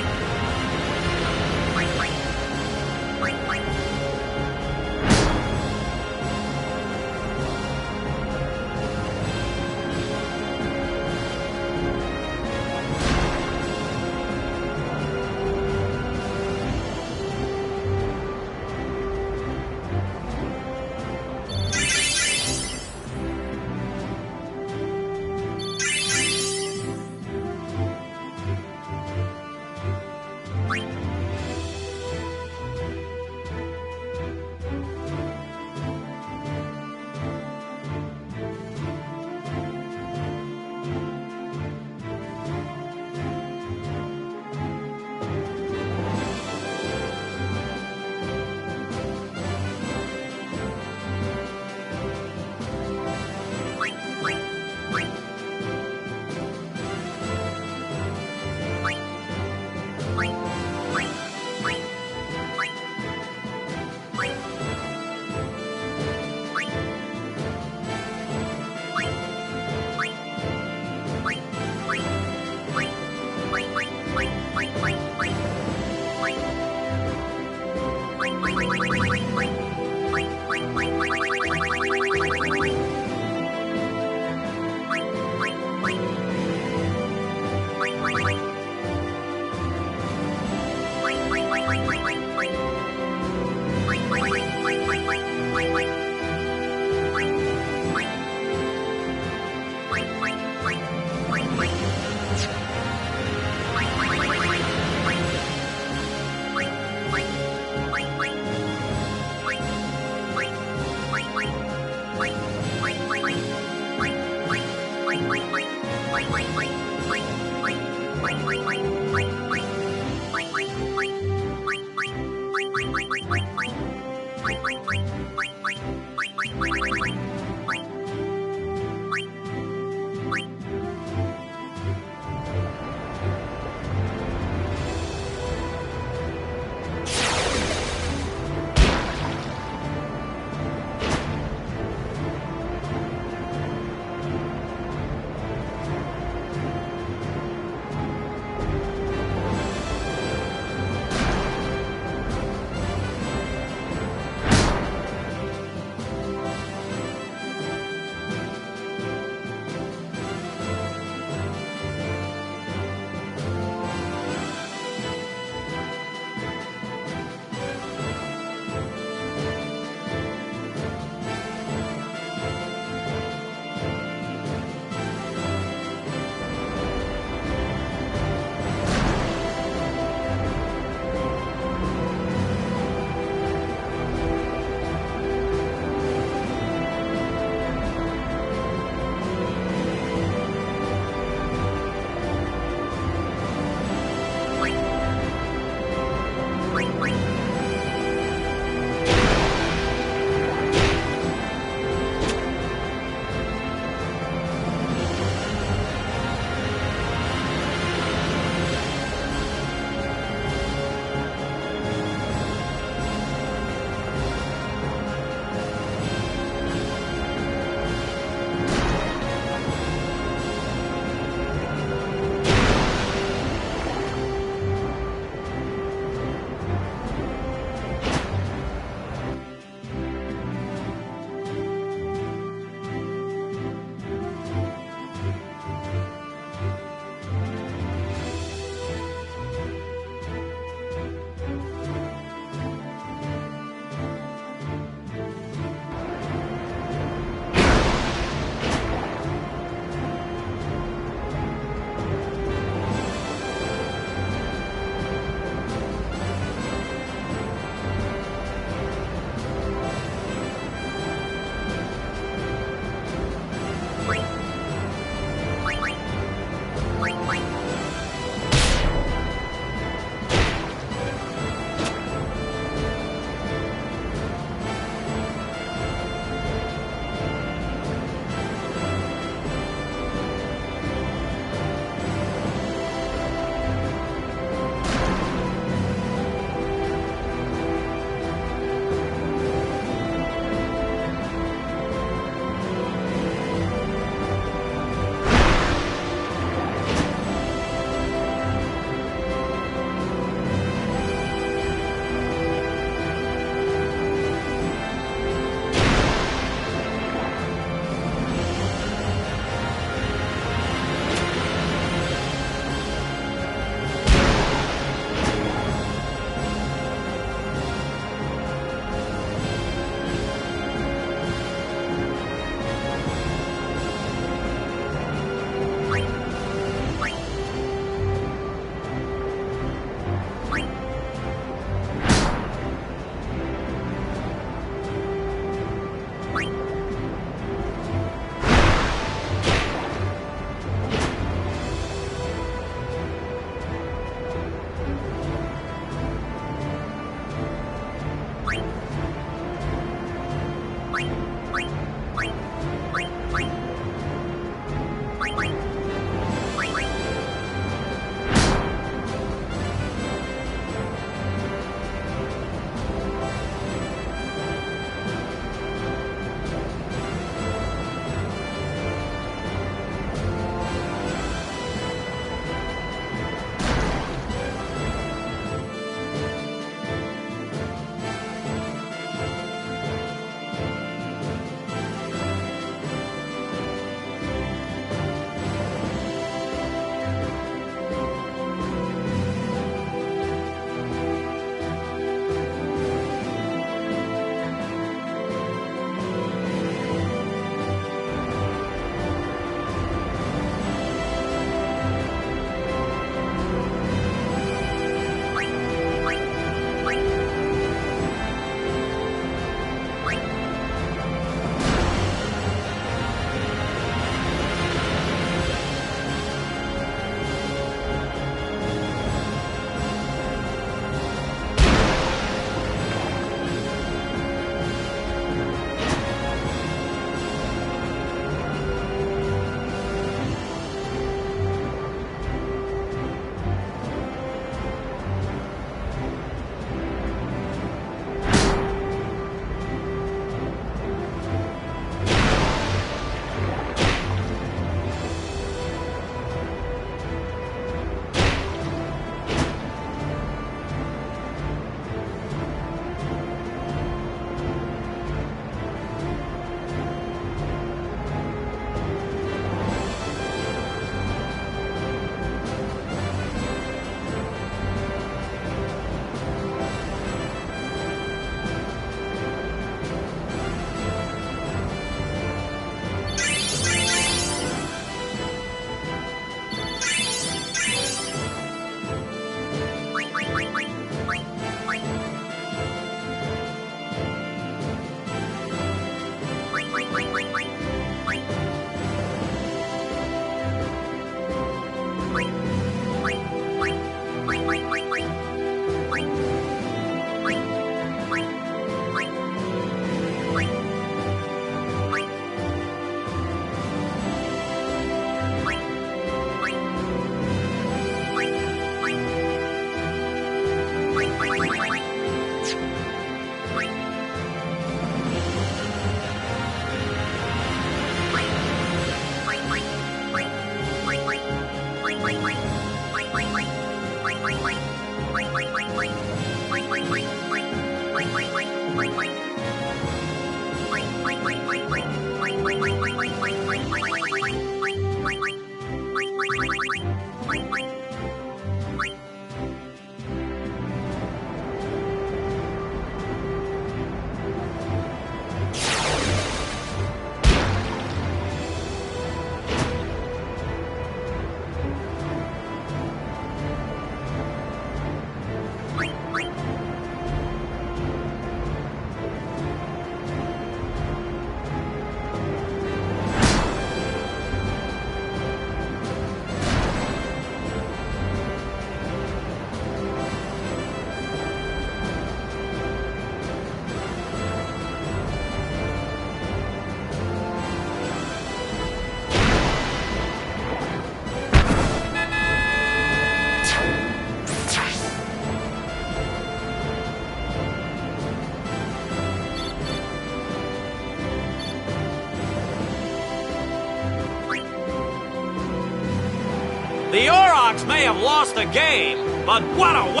The Aurochs may have lost the game, but what a...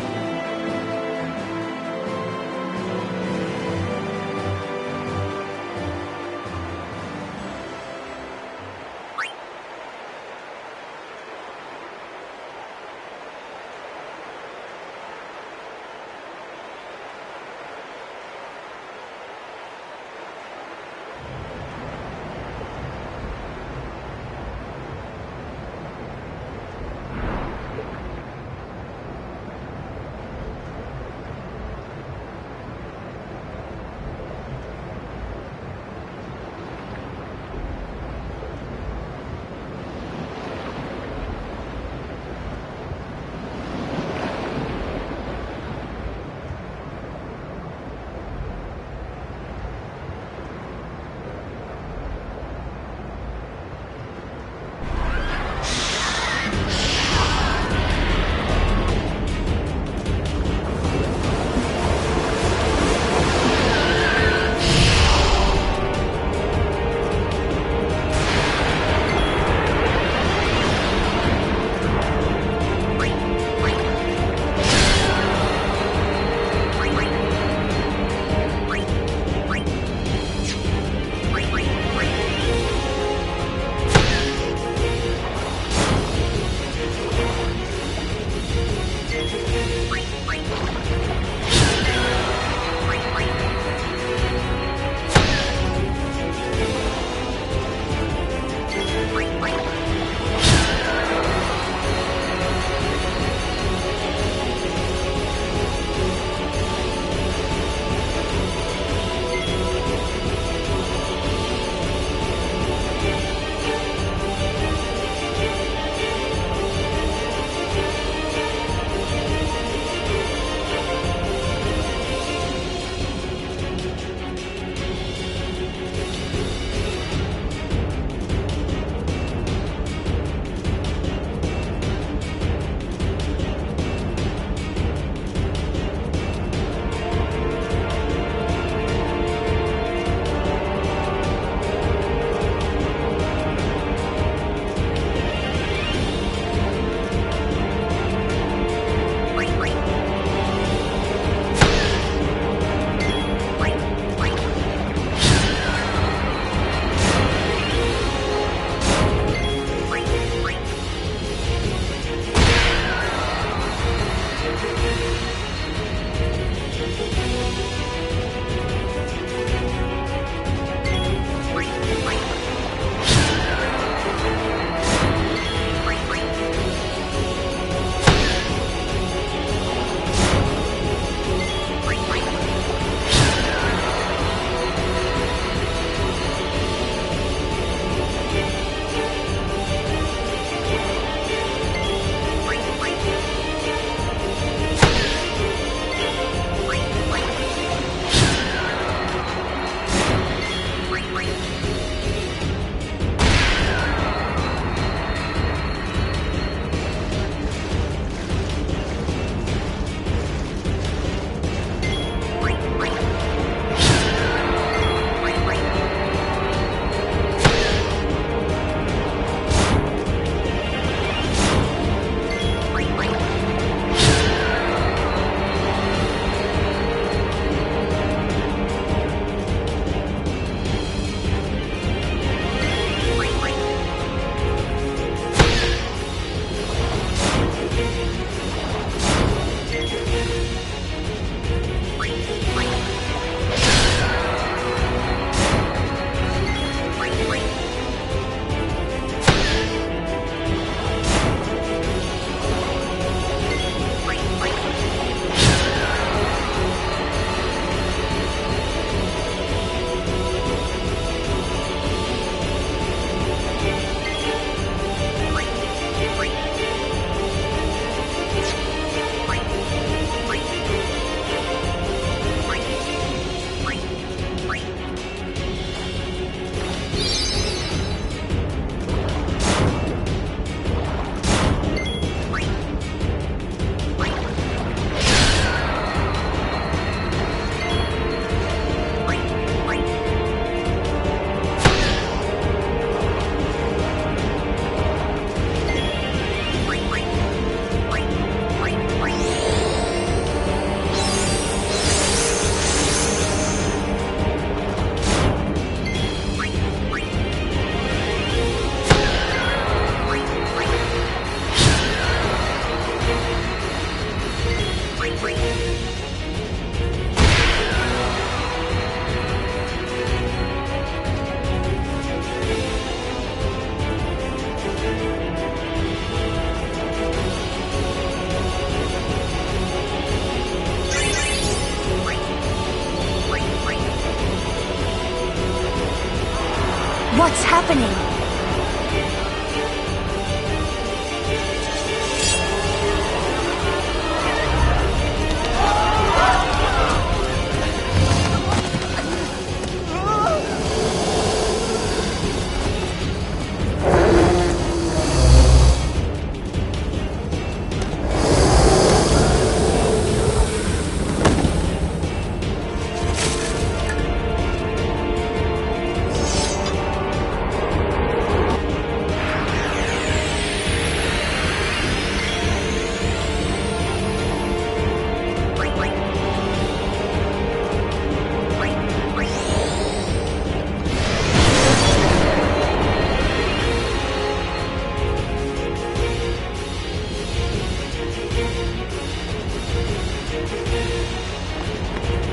happening?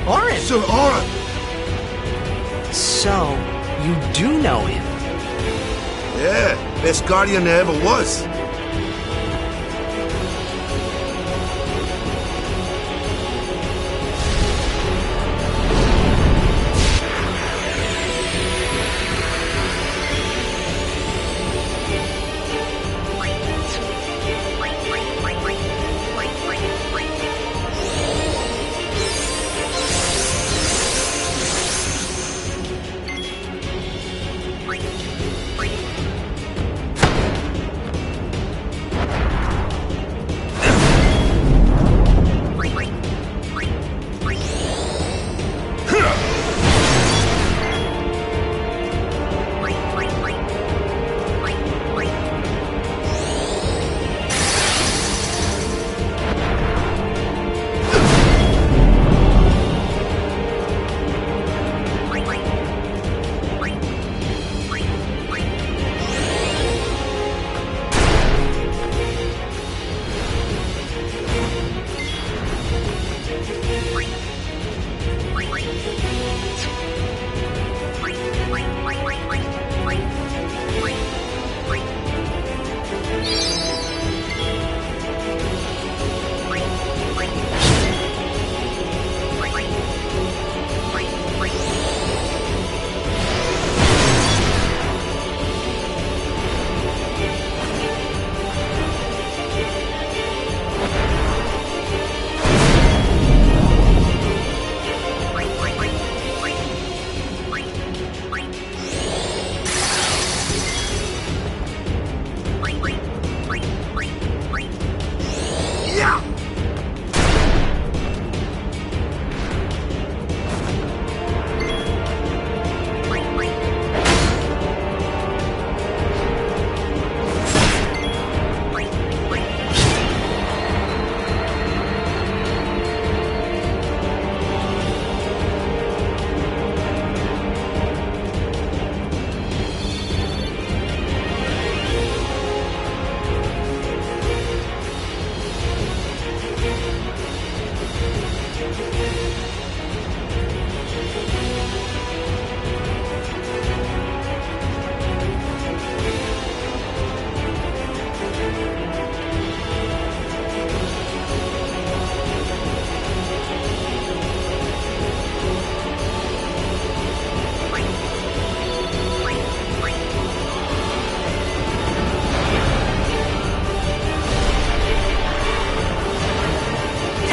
Orin! Sir Orin! So, you do know him? Yeah, best guardian there ever was.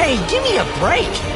Hey, give me a break!